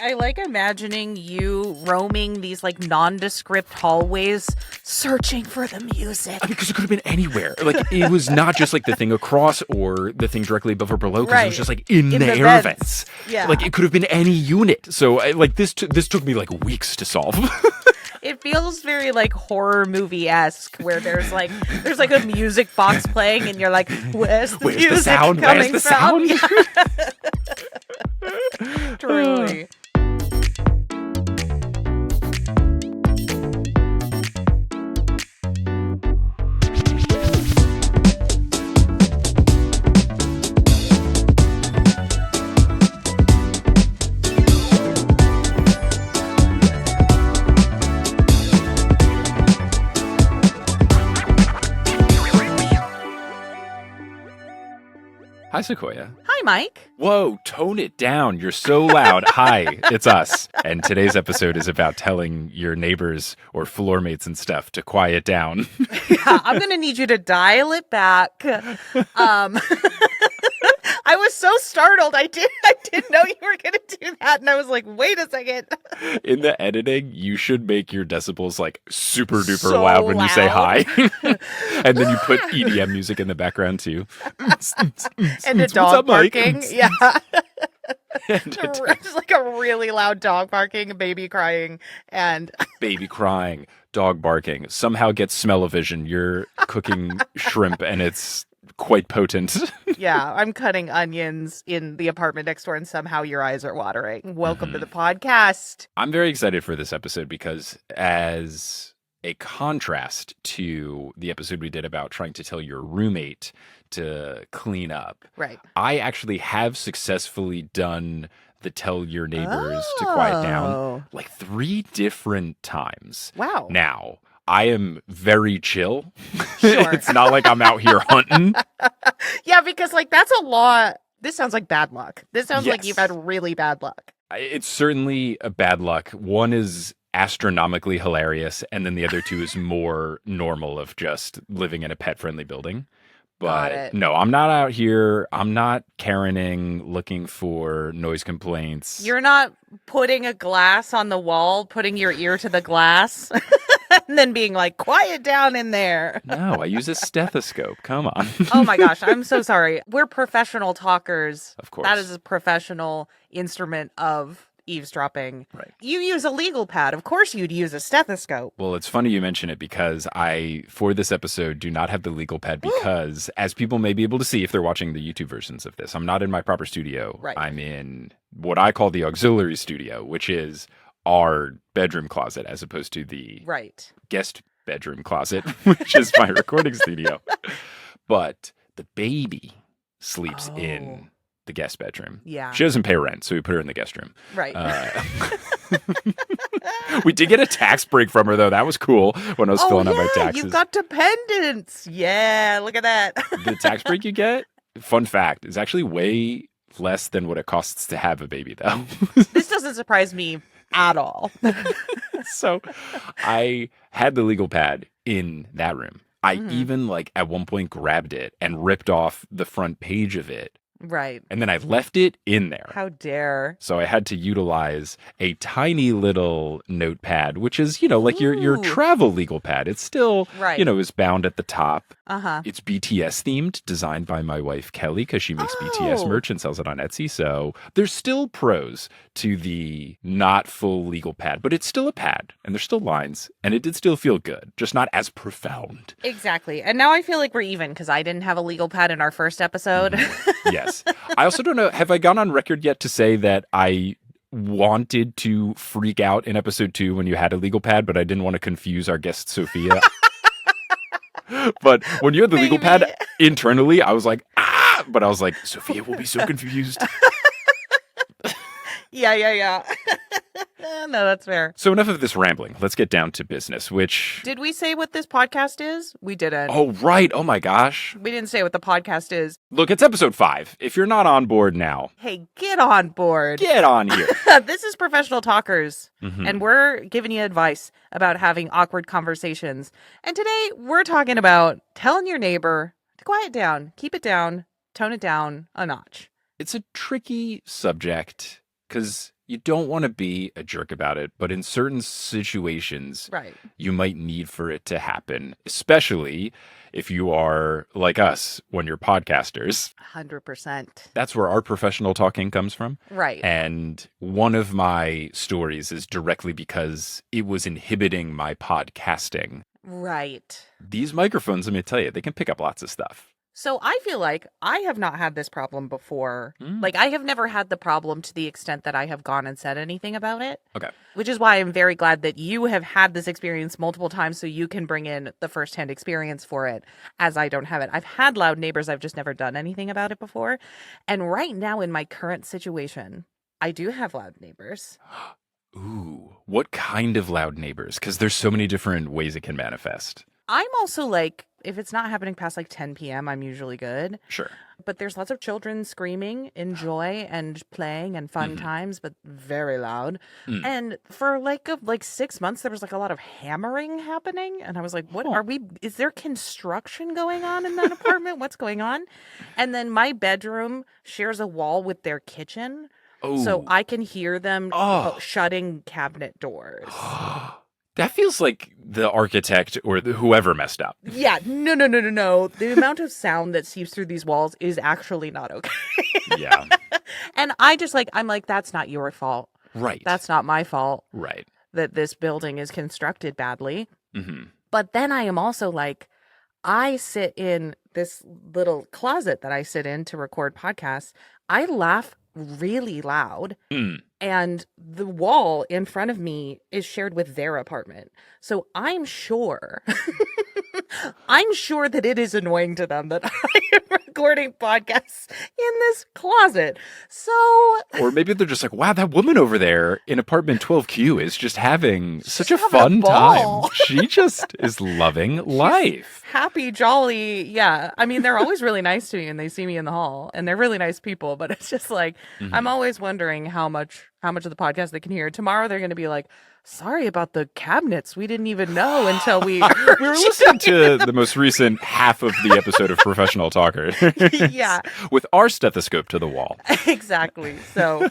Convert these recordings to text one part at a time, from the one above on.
I like imagining you roaming these like nondescript hallways, searching for the music. I mean, because it could have been anywhere. Like, it was not just like the thing across or the thing directly above or below, because it was just like in the air vents. Yeah. Like, it could have been any unit. So, this took me like weeks to solve. It feels very like horror movie-esque, where there's like a music box playing, and you're like, "Where's the music sound? coming Where's the from?" sound? Yeah. Truly. Hi, Sequoia. Hi, Mike. Whoa, tone it down. You're so loud. Hi, it's us. And today's episode is about telling your neighbors or floor mates and stuff to quiet down. Yeah, I'm going to need you to dial it back. I was so startled. I didn't know you were going to do that. And I was like, wait a second. In the editing, you should make your decibels like super duper So loud when you say hi. loud. And then you put EDM music in the background too. And a What's dog up, Mike? barking. Yeah. And It's like a really loud dog barking, a baby crying, and baby crying, dog barking. Somehow gets smell-o-vision. You're cooking shrimp and it's quite potent. yeah, I'm cutting onions in the apartment next door, and somehow your eyes are watering. Welcome to the podcast. I'm very excited for this episode because, as a contrast to the episode we did about trying to tell your roommate to clean up, Right. I actually have successfully done the tell your neighbors to quiet down like 3 different times. Wow. Now, I am very chill. Sure. It's not like I'm out here hunting. Yeah, because like that's a lot. This sounds like bad luck. This sounds like Yes. you've had really bad luck. It's certainly a bad luck. One is astronomically hilarious, and then the other 2 is more normal of just living in a pet-friendly building. Got But it. no, I'm not out here. I'm not Karening looking for noise complaints. You're not putting a glass on the wall, putting your ear to the glass, and then being like, quiet down in there. No, I use a stethoscope. Come on. Oh my gosh, I'm so sorry. We're professional talkers. Of course. That is a professional instrument of eavesdropping. Right. You use a legal pad. Of course you'd use a stethoscope. Well, it's funny you mention it because I, for this episode, do not have the legal pad because, as people may be able to see if they're watching the YouTube versions of this, I'm not in my proper studio. Right. I'm in what I call the auxiliary studio, which is our bedroom closet as opposed to the Right. guest bedroom closet, which is my recording studio. But the baby sleeps in the guest bedroom. Yeah. She doesn't pay rent, so we put her in the guest room. Right. We did get a tax break from her, though. That was cool when I was filling out my taxes. You've got dependents. Yeah, look at that. The tax break you get, fun fact, is actually way less than what it costs to have a baby, though. This doesn't surprise me at all. So I had the legal pad in that room. I even, like, at one point grabbed it and ripped off the front page of it. Right. And then I left it in there. How dare. So I had to utilize a tiny little notepad, which is, like your Ooh. travel legal pad. It's still, Right. is bound at the top. Uh-huh. It's BTS themed, designed by my wife, Kelly, because she makes BTS Oh. merch and sells it on Etsy. So there's still pros to the not full legal pad, but it's still a pad and there's still lines and it did still feel good, just not as profound. Exactly. And now I feel like we're even because I didn't have a legal pad in our first episode. Yes. I also don't know, have I gone on record yet to say that I wanted to freak out in episode 2 when you had a legal pad, but I didn't want to confuse our guest Sophia? But when you had the legal pad internally, I was like, ah! But I was like, Sophia will be so confused. Yeah. No, that's fair. So enough of this rambling. Let's get down to business, which... Did we say what this podcast is? We didn't. Oh, right. Oh, my gosh. We didn't say what the podcast is. Look, it's episode 5. If you're not on board now, Hey, get on board. get on here. This is Professional Talkers, and we're giving you advice about having awkward conversations. And today we're talking about telling your neighbor to quiet down, keep it down, tone it down a notch. It's a tricky subject because you don't want to be a jerk about it, but in certain situations, Right. you might need for it to happen, especially if you are like us when you're podcasters. 100%. That's where our professional talking comes from. Right. And one of my stories is directly because it was inhibiting my podcasting. Right. These microphones, let me tell you, they can pick up lots of stuff. So I feel like I have not had this problem before. Mm. Like, I have never had the problem to the extent that I have gone and said anything about it. Okay. Which is why I'm very glad that you have had this experience multiple times so you can bring in the firsthand experience for it, as I don't have it. I've had loud neighbors. I've just never done anything about it before. And right now in my current situation, I do have loud neighbors. Ooh, what kind of loud neighbors? Because there's so many different ways it can manifest. I'm also like, if it's not happening past like 10 p.m., I'm usually good. Sure. But there's lots of children screaming in joy and playing and fun times, but very loud. Mm. And for like 6 months, there was like a lot of hammering happening. And I was like, what are we, is there construction going on in that apartment? What's going on? And then my bedroom shares a wall with their kitchen. Oh. So I can hear them shutting cabinet doors. That feels like the architect or whoever messed up. Yeah, no. The amount of sound that seeps through these walls is actually not okay. Yeah. And I'm like, that's not your fault. Right. That's not my fault. Right. That this building is constructed badly. Mm-hmm. But then I am also like, I sit in this little closet that I sit in to record podcasts. I laugh really loud. Mm. And the wall in front of me is shared with their apartment. So I'm sure, I'm sure that it is annoying to them that I am recording podcasts in this closet. So, or maybe they're just like, wow, that woman over there in apartment 12Q is just having such a having fun a ball. time. She just is loving life. Happy, jolly. Yeah. I mean, they're always really nice to me and they see me in the hall and they're really nice people, but it's just like, I'm always wondering how much of the podcast they can hear. Tomorrow they're going to be like, sorry about the cabinets. We didn't even know until we We were listening to the most recent half of the episode of Professional Talker. Yeah. With our stethoscope to the wall. Exactly. So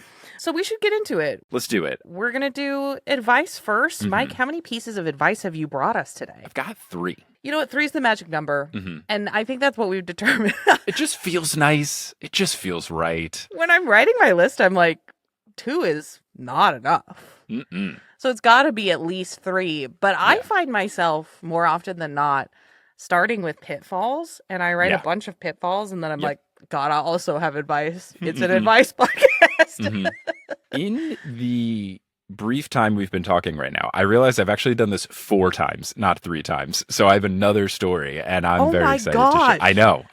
we should get into it. Let's do it. We're going to do advice first. Mike, how many pieces of advice have you brought us today? I've got 3. You know what? 3 is the magic number. And I think that's what we've determined. It just feels nice. It just feels right. When I'm writing my list, I'm like, 2 is not enough. Mm-mm. So it's got to be at least 3. But I find myself more often than not starting with pitfalls. And I write a bunch of pitfalls. And then I'm like, God, I also have advice. It's an advice podcast. In the brief time we've been talking right now, I realize I've actually done this 4 times, not 3 times. So I have another story, and I'm very excited to share. I know.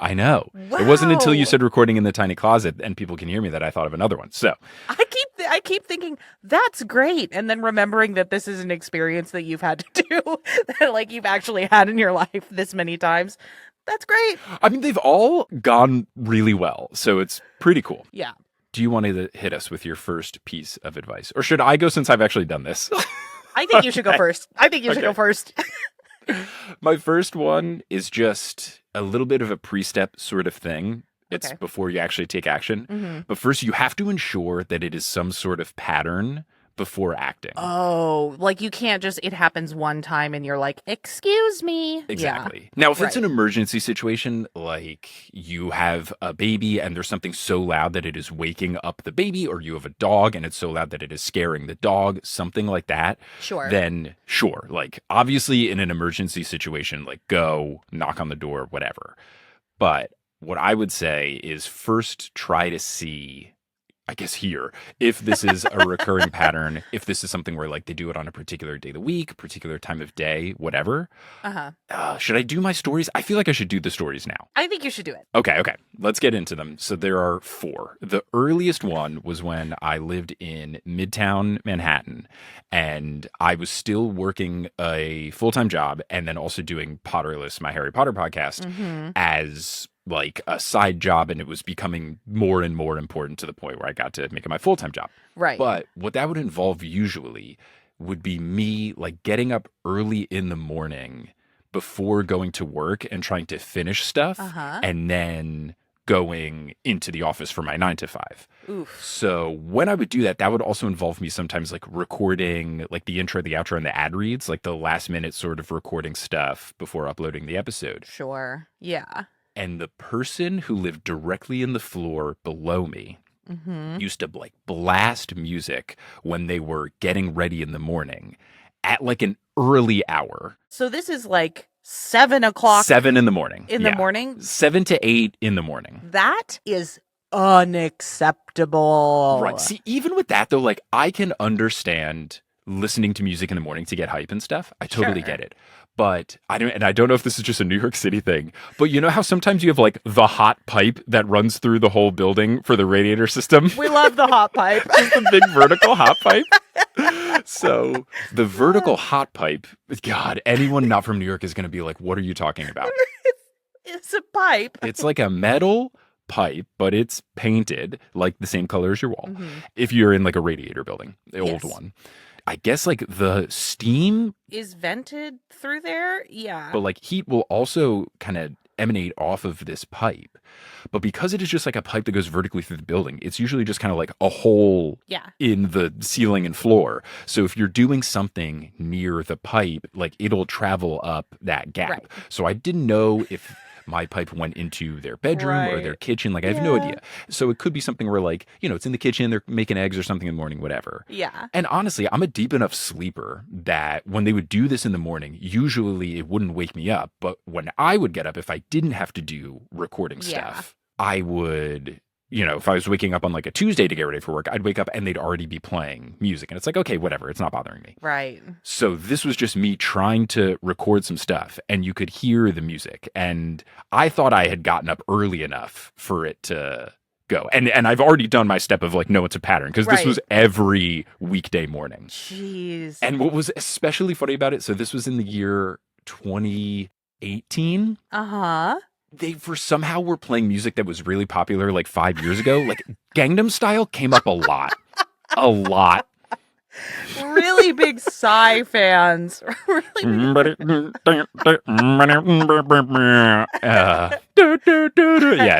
Wow. It wasn't until you said recording in the tiny closet and people can hear me that I thought of another one. So I keep thinking that's great, and then remembering that this is an experience that you've had to do, that like you've actually had in your life this many times. That's great. I mean, they've all gone really well, so it's pretty cool. Yeah. Do you want to hit us with your first piece of advice? Or should I go since I've actually done this? I think you should go first. I think you should go first. My first one is just a little bit of a pre-step sort of thing. It's before you actually take action. But first, you have to ensure that it is some sort of pattern before acting. Oh, like you can't just, it happens one time and you're like, excuse me. Exactly. Yeah. Now, if it's an emergency situation, like you have a baby and there's something so loud that it is waking up the baby, or you have a dog and it's so loud that it is scaring the dog, something like that. Sure. Then sure. Like obviously in an emergency situation, like go knock on the door, whatever. But what I would say is first try to see, I guess here, if this is a recurring pattern, if this is something where like they do it on a particular day of the week, particular time of day, whatever. Should I do my stories? I feel like I should do the stories now. I think you should do it. Okay. Let's get into them. So there are 4. The earliest one was when I lived in Midtown Manhattan and I was still working a full-time job and then also doing Potterless, my Harry Potter podcast, as like a side job, and it was becoming more and more important to the point where I got to make it my full-time job. Right. But what that would involve usually would be me like getting up early in the morning before going to work and trying to finish stuff and then going into the office for my 9 to 5. Oof. So when I would do that, that would also involve me sometimes like recording like the intro, the outro, and the ad reads, like the last minute sort of recording stuff before uploading the episode. Sure. Yeah. And the person who lived directly in the floor below me used to like blast music when they were getting ready in the morning at like an early hour. So this is like 7 o'clock. 7 in the morning. In the morning? 7 to 8 in the morning. That is unacceptable. Right. See, even with that though, like I can understand listening to music in the morning to get hype and stuff. I totally get it. But I don't know if this is just a New York City thing, but you know how sometimes you have like the hot pipe that runs through the whole building for the radiator system? We love the hot pipe. Just the big vertical hot pipe. So the vertical hot pipe, God, anyone not from New York is going to be like, what are you talking about? It's a pipe. It's like a metal pipe, but it's painted like the same color as your wall. If you're in like a radiator building, the old one. I guess like the steam is vented through there. Yeah. But like heat will also kind of emanate off of this pipe. But because it is just like a pipe that goes vertically through the building, it's usually just kind of like a hole in the ceiling and floor. So if you're doing something near the pipe, like it'll travel up that gap. Right. So I didn't know if my pipe went into their bedroom or their kitchen. Like, I have no idea. So it could be something where, like, you know, it's in the kitchen, they're making eggs or something in the morning, whatever. Yeah. And honestly, I'm a deep enough sleeper that when they would do this in the morning, usually it wouldn't wake me up. But when I would get up, if I didn't have to do recording stuff, I would... You know, if I was waking up on like a Tuesday to get ready for work, I'd wake up and they'd already be playing music. And it's like, okay, whatever. It's not bothering me. Right. So this was just me trying to record some stuff and you could hear the music. And I thought I had gotten up early enough for it to go. And I've already done my step of like, no, it's a pattern because this was every weekday morning. Jeez. And what was especially funny about it, so this was in the year 2018. Uh-huh. They somehow were playing music that was really popular like 5 years ago. Like Gangnam Style came up a lot. A lot. Really big Psy fans. Yeah,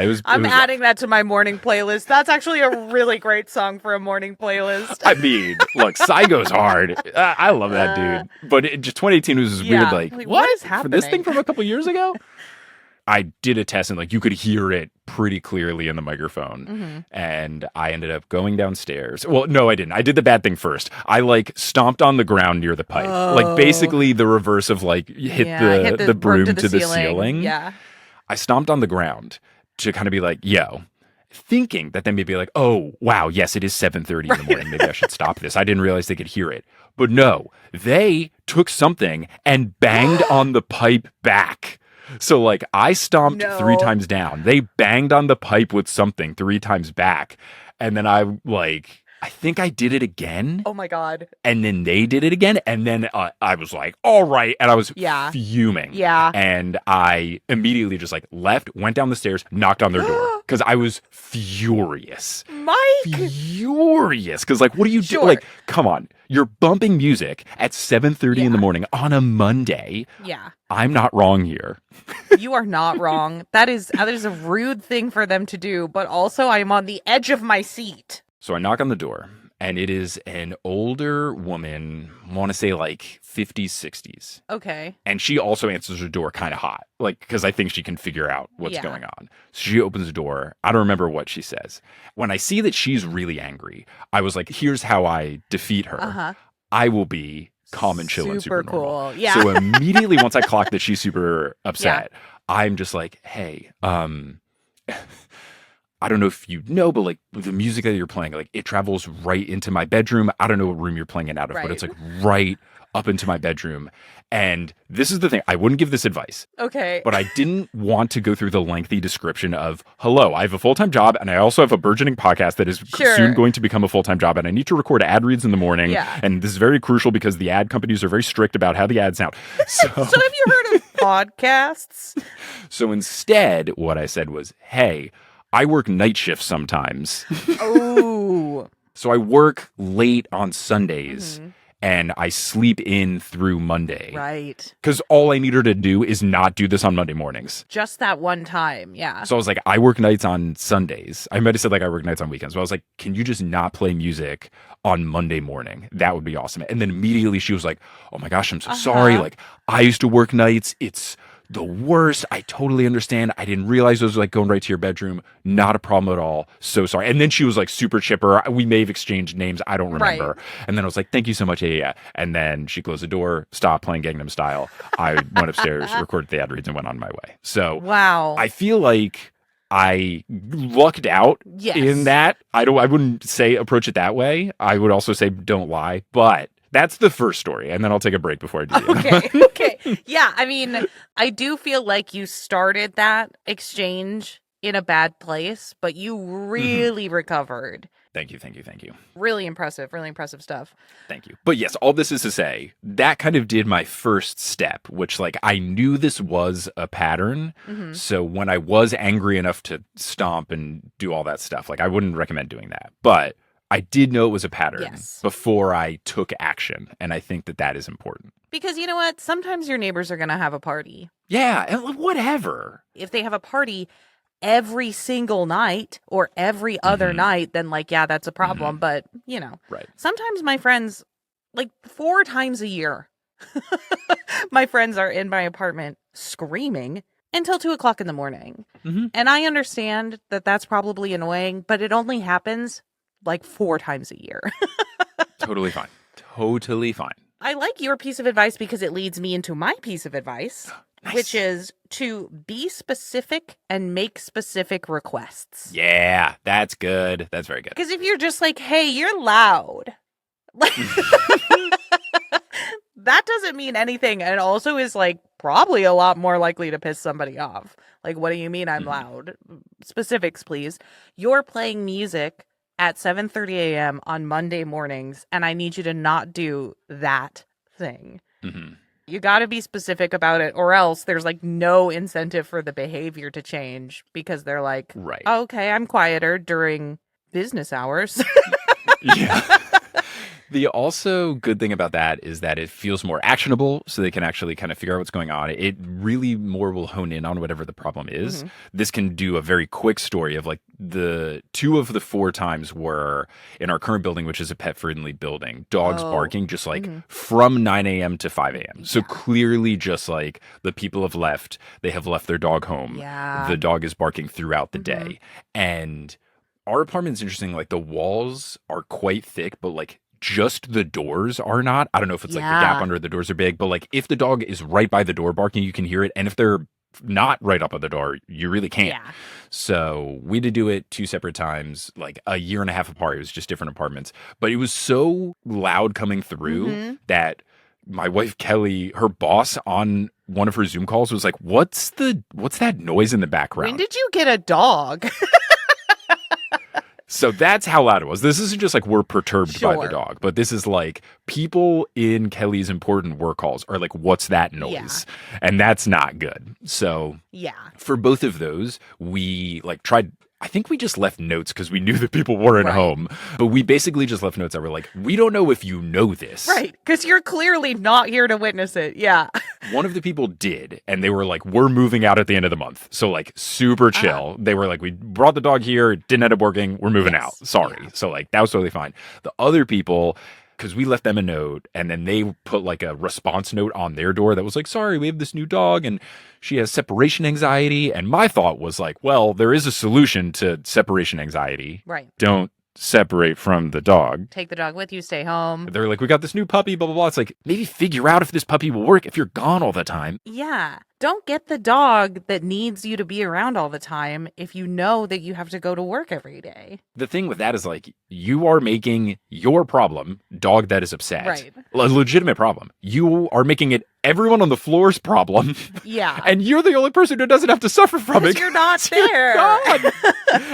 it was. I'm adding that to my morning playlist. That's actually a really great song for a morning playlist. I mean, look, Psy goes hard. I love that dude. But just 2018 was weird. Like what is happening? For this thing from a couple years ago? I did a test and like you could hear it pretty clearly in the microphone. And I ended up going downstairs. Well, no, I didn't. I did the bad thing first. I like stomped on the ground near the pipe. Like basically the reverse of like hit the broom to the ceiling. Yeah. I stomped on the ground to kind of be like, yo, thinking that they may be like, oh, wow, yes, it is 7:30 in the morning. Maybe I should stop this. I didn't realize they could hear it. But no, they took something and banged on the pipe back. So, like, I stomped 3 times down. They banged on the pipe with something 3 times back. And then I think I did it again. Oh, my God. And then they did it again. And then I was like, all right. And I was fuming. Yeah. And I immediately just, like, left, went down the stairs, knocked on their door. Because I was furious. Mike! Furious. Because, like, what do you do? Like, come on. You're bumping music at 7:30 in the morning on a Monday. Yeah. I'm not wrong here. You are not wrong. That is a rude thing for them to do, but also I'm on the edge of my seat. So I knock on the door, and it is an older woman, I want to say like 50s, 60s. Okay. And she also answers the door kind of hot, like, because I think she can figure out what's going on. So she opens the door. I don't remember what she says. When I see that she's really angry, I was like, here's how I defeat her. I will be calm and chill and super normal. Cool. Yeah. So immediately once I clock that she's super upset, I'm just like, hey, I don't know if you know, but like the music that you're playing, like it travels right into my bedroom. I don't know what room you're playing it out of, but it's like right up into my bedroom. And this is the thing. I wouldn't give this advice. Okay. But I didn't want to go through the lengthy description of, hello, I have a full-time job and I also have a burgeoning podcast that is soon going to become a full-time job and I need to record ad reads in the morning. Yeah. And this is very crucial because the ad companies are very strict about how the ads sound. So, have you heard of podcasts? So instead, what I said was, hey, I work night shifts sometimes. Oh. So I work late on Sundays. and I sleep in through Monday. Right. Because all I need her to do is not do this on Monday mornings. Just that one time. Yeah. So I was like, I work nights on Sundays. I might have said like I work nights on weekends, but I was like, can you just not play music on Monday morning? That would be awesome. And then immediately she was like, oh my gosh, I'm so sorry. Like, I used to work nights. It's the worst. I totally understand. I didn't realize those were like going right to your bedroom. Not a problem at all. So sorry. And then she was like super chipper. We may have exchanged names. I don't remember. Right. And then I was like, thank you so much. Yeah. And then she closed the door, stopped playing Gangnam Style. I went upstairs, recorded the ad reads, and went on my way. So wow. I feel like I lucked out in that. I wouldn't say approach it that way. I would also say don't lie, but that's the first story, and then I'll take a break before I do that. Okay. Yeah, I mean, I do feel like you started that exchange in a bad place, but you really recovered. Thank you. Really impressive stuff. Thank you. But yes, all this is to say, that kind of did my first step, which like I knew this was a pattern. So when I was angry enough to stomp and do all that stuff, like I wouldn't recommend doing that. But I did know it was a pattern before I took action. And I think that that is important. Because you know what? Sometimes your neighbors are going to have a party. Yeah, and whatever. If they have a party every single night or every other night, then like, yeah, that's a problem. But, you know, sometimes my friends, like 4 times a year, my friends are in my apartment screaming until 2:00 in the morning. And I understand that that's probably annoying, but it only happens like 4 times a year. Totally fine. I like your piece of advice because it leads me into my piece of advice, which is to be specific and make specific requests. Yeah, that's good. That's very good. Because if you're just like, hey, you're loud, that doesn't mean anything. And also is like probably a lot more likely to piss somebody off. Like, what do you mean I'm loud? Specifics, please. You're playing music at 7:30 a.m. on Monday mornings, and I need you to not do that thing. You got to be specific about it, or else there's like no incentive for the behavior to change because they're like, oh, okay, I'm quieter during business hours. Yeah. The also good thing about that is that it feels more actionable, so they can actually kind of figure out what's going on. It really more will hone in on whatever the problem is. This can do a very quick story of like the 2 of the 4 times were in our current building, which is a pet-friendly building, dogs barking just like from 9 a.m. to 5 a.m. So clearly just like the people have left. They have left their dog home. Yeah. The dog is barking throughout the day. And our apartment's interesting. Like the walls are quite thick, but like just the doors are not. I don't know if it's like the gap under the doors are big, but like if the dog is right by the door barking, you can hear it. And if they're not right up at the door, you really can't. Yeah. So we had to do it 2 separate times, like a year and a half apart. It was just different apartments. But it was so loud coming through that my wife, Kelly, her boss on one of her Zoom calls was like, what's that noise in the background? When did you get a dog? So that's how loud it was. This isn't just like we're perturbed by the dog, but this is like people in Kelly's important work calls are like, what's that noise? And that's not good. So for both of those, we like tried. I think we just left notes because we knew that people weren't home. But we basically just left notes that were like, we don't know if you know this. Right, because you're clearly not here to witness it. Yeah. One of the people did, and they were like, we're moving out at the end of the month. So like super chill. They were like, we brought the dog here, it didn't end up working, we're moving out. Sorry. Yeah. So like that was totally fine. The other people, because we left them a note and then they put like a response note on their door that was like, sorry, we have this new dog and she has separation anxiety. And my thought was like, well, there is a solution to separation anxiety. Right. Don't separate from the dog. Take the dog with you, stay home. They're like, we got this new puppy, blah, blah, blah. It's like, maybe figure out if this puppy will work if you're gone all the time. Yeah. Don't get the dog that needs you to be around all the time if you know that you have to go to work every day. The thing with that is like, you are making your problem, dog that is upset, a legitimate problem. You are making it everyone on the floor's problem. Yeah. And you're the only person who doesn't have to suffer from it. You're not there.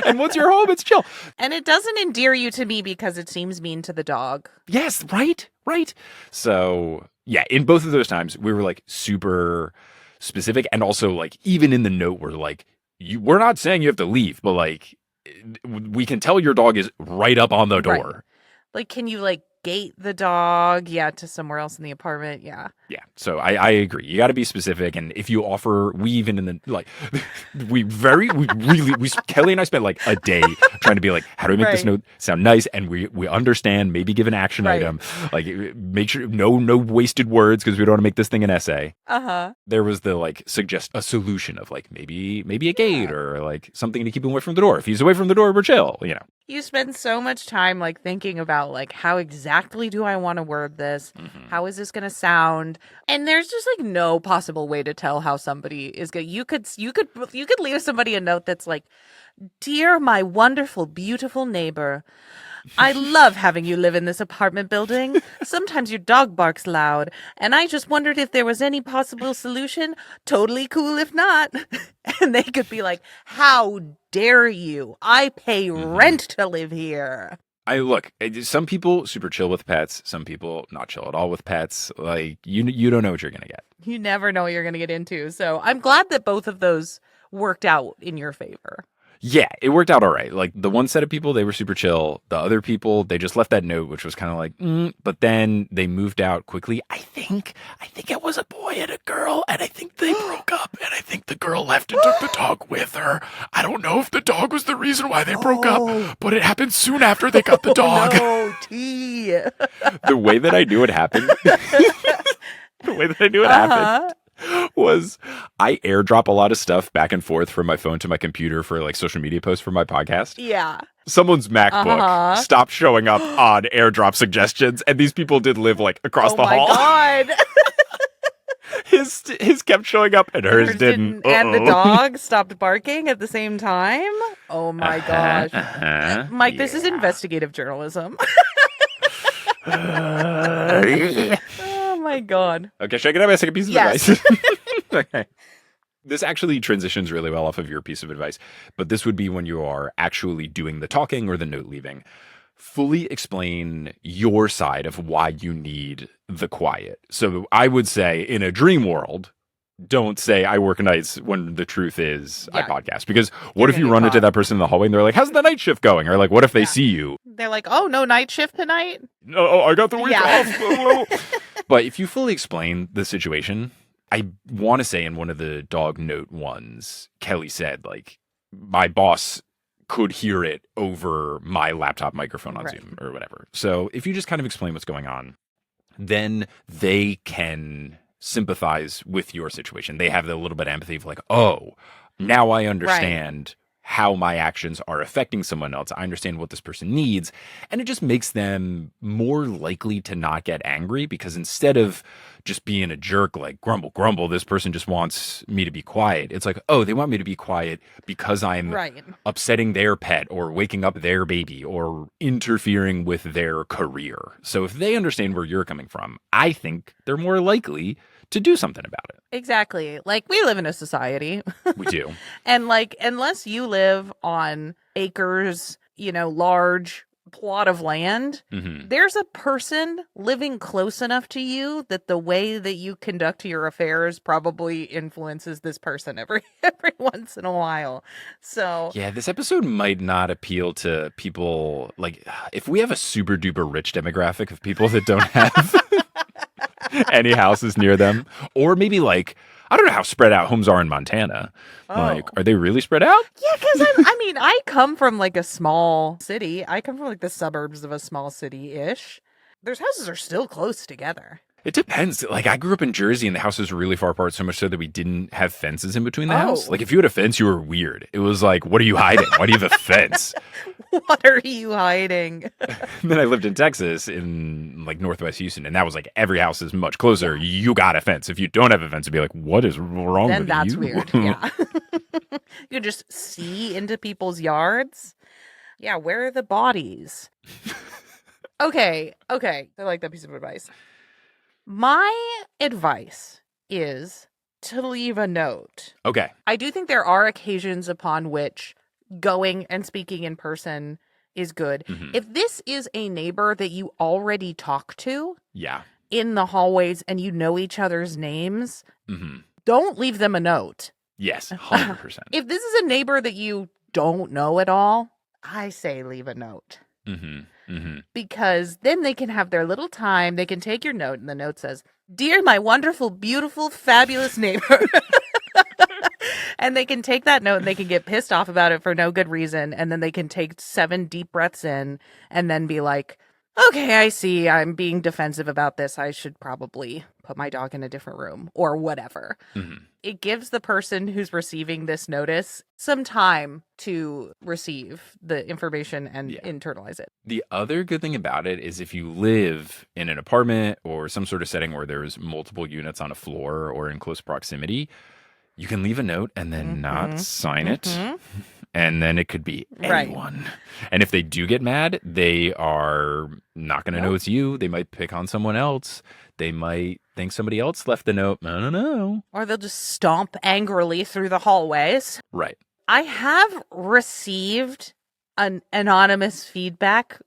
And once you're home, it's chill. And it doesn't endear you to me because it seems mean to the dog. Yes, right. So, yeah, in both of those times, we were like super specific. And also, like, even in the note, we're like, we're not saying you have to leave, but like, we can tell your dog is right up on the door. Right. Like, can you like gate the dog, to somewhere else in the apartment. Yeah. Yeah. So I agree. You got to be specific. And if you offer, we even in the, like, Kelly and I spent like a day trying to be like, how do we make this Right. note sound nice? And we understand, maybe give an action Right. item, like make sure no wasted words because we don't want to make this thing an essay. Uh-huh. There was the like suggest a solution of like maybe a gate or like something to keep him away from the door. If he's away from the door, we're chill, you know. You spend so much time like thinking about like how exactly do I want to word this? How is this going to sound? And there's just like no possible way to tell how somebody is going. You could leave somebody a note that's like, "Dear my wonderful beautiful neighbor, I love having you live in this apartment building. Sometimes your dog barks loud, and I just wondered if there was any possible solution. Totally cool if not." And they could be like, "How dare you? I pay rent to live here." Some people super chill with pets, some people not chill at all with pets. Like you don't know what you're going to get. You never know what you're going to get into. So I'm glad that both of those worked out in your favor. Yeah, it worked out all right. Like the one set of people, they were super chill. The other people, they just left that note, which was kind of like, but then they moved out quickly. I think it was a boy and a girl, and I think they broke up, and I think the girl left and took the dog with her. I don't know if the dog was the reason why they broke up, but it happened soon after they got the dog. Oh, T. The way that I knew it happened, was I airdrop a lot of stuff back and forth from my phone to my computer for like social media posts for my podcast. Yeah. Someone's MacBook stopped showing up on airdrop suggestions, and these people did live like across the hall. Oh my God. His kept showing up and hers didn't. And the dog stopped barking at the same time. Oh my gosh. Mike, this is investigative journalism. Oh my God. Okay, should I get out my second piece of Yes. advice? Okay. This actually transitions really well off of your piece of advice, but this would be when you are actually doing the talking or the note leaving. Fully explain your side of why you need the quiet. So I would say in a dream world, don't say I work nights when the truth is I podcast. Because what if you run into that person in the hallway and they're like, how's the night shift going? Or like, what if they see you? They're like, oh, no night shift tonight? No, I got the week off. But if you fully explain the situation, I want to say in one of the dog note ones, Kelly said, like, my boss could hear it over my laptop microphone on Zoom or whatever. So if you just kind of explain what's going on, then they can sympathize with your situation. They have a little bit of empathy of like, oh, now I understand how my actions are affecting someone else. I understand what this person needs. And it just makes them more likely to not get angry, because instead of just being a jerk, like grumble, this person just wants me to be quiet. It's like, oh, they want me to be quiet because I'm upsetting their pet or waking up their baby or interfering with their career. So if they understand where you're coming from, I think they're more likely to do something about it. Exactly. Like, we live in a society. We do. And like, unless you live on acres, large plot of land, there's a person living close enough to you that the way that you conduct your affairs probably influences this person every once in a while. So yeah, this episode might not appeal to people. Like, if we have a super duper rich demographic of people that don't have any houses near them, or maybe like, I don't know how spread out homes are in Montana. Like, are they really spread out? Yeah, because I come from like a small city. I come from like the suburbs of a small city-ish. Their houses are still close together. It depends. Like, I grew up in Jersey and the houses were really far apart, so much so that we didn't have fences in between the house. Like, if you had a fence, you were weird. It was like, what are you hiding? Why do you have a fence? What are you hiding? And then I lived in Texas in like Northwest Houston, and that was like every house is much closer. You got a fence. If you don't have a fence, it'd be like, what is wrong with you? Then that's weird. Yeah. You can just see into people's yards. Yeah, where are the bodies? Okay. I like that piece of advice. My advice is to leave a note. Okay. I do think there are occasions upon which going and speaking in person is good. If this is a neighbor that you already talk to in the hallways and you know each other's names, don't leave them a note. Yes, 100%. If this is a neighbor that you don't know at all, I say leave a note. because then they can have their little time. They can take your note, and the note says, "Dear my wonderful, beautiful, fabulous neighbor." And they can take that note and they can get pissed off about it for no good reason. And then they can take 7 deep breaths in and then be like, okay, I see. I'm being defensive about this. I should probably put my dog in a different room or whatever. It gives the person who's receiving this notice some time to receive the information and internalize it. The other good thing about it is if you live in an apartment or some sort of setting where there's multiple units on a floor or in close proximity, you can leave a note and then not sign it. And then it could be anyone. Right. And if they do get mad, they are not going to know it's you. They might pick on someone else. They might think somebody else left the note. I don't know. Or they'll just stomp angrily through the hallways. Right. I have received an anonymous feedback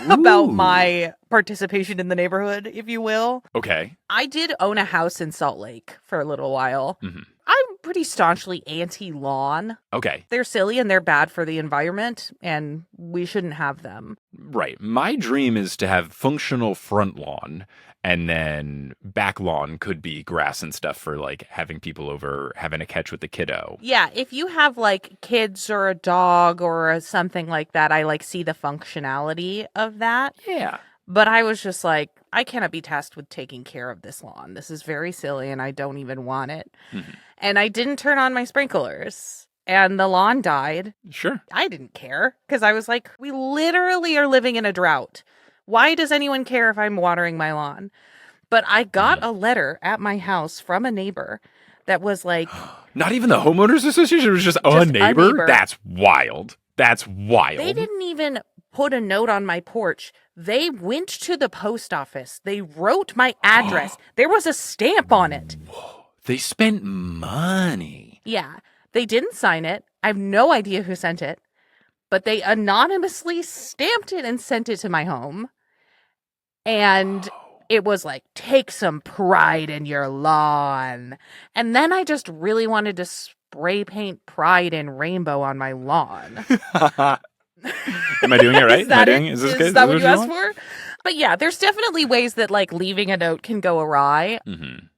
about my participation in the neighborhood, if you will. Okay. I did own a house in Salt Lake for a little while. I'm pretty staunchly anti-lawn. Okay. They're silly and they're bad for the environment, and we shouldn't have them. Right. My dream is to have functional front lawn, and then back lawn could be grass and stuff for like having people over, having a catch with the kiddo. Yeah, if you have like kids or a dog or something like that, I like see the functionality of that. Yeah. But I was just like, I cannot be tasked with taking care of this lawn. This is very silly and I don't even want it. And I didn't turn on my sprinklers and the lawn died. Sure. I didn't care because I was like, we literally are living in a drought. Why does anyone care if I'm watering my lawn? But I got a letter at my house from a neighbor that was like... Not even the homeowners association? It was just a neighbor? That's wild. That's wild. They didn't even put a note on my porch. They went to the post office. They wrote my address. There was a stamp on it. Whoa. They spent money. Yeah. They didn't sign it. I have no idea who sent it. But they anonymously stamped it and sent it to my home. And it was like, take some pride in your lawn. And then I just really wanted to spray paint pride and rainbow on my lawn. Am I doing it right? Is this good? Is that what you asked for? But yeah, there's definitely ways that like leaving a note can go awry.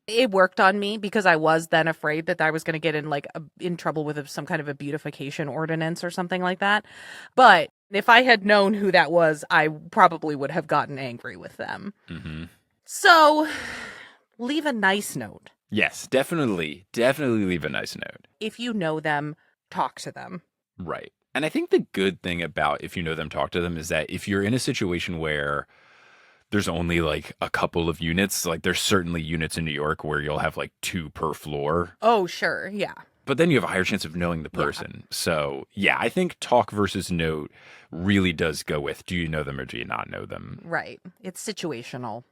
It worked on me because I was then afraid that I was going to get in trouble with some kind of a beautification ordinance or something like that. But if I had known who that was, I probably would have gotten angry with them. So leave a nice note. Yes, definitely leave a nice note. If you know them, talk to them. Right. And I think the good thing about if you know them, talk to them is that if you're in a situation where there's only like a couple of units, like there's certainly units in New York where you'll have like 2 per floor. Oh, sure. Yeah. But then you have a higher chance of knowing the person. Yeah. So yeah, I think talk versus note really does go with, do you know them or do you not know them? Right. It's situational.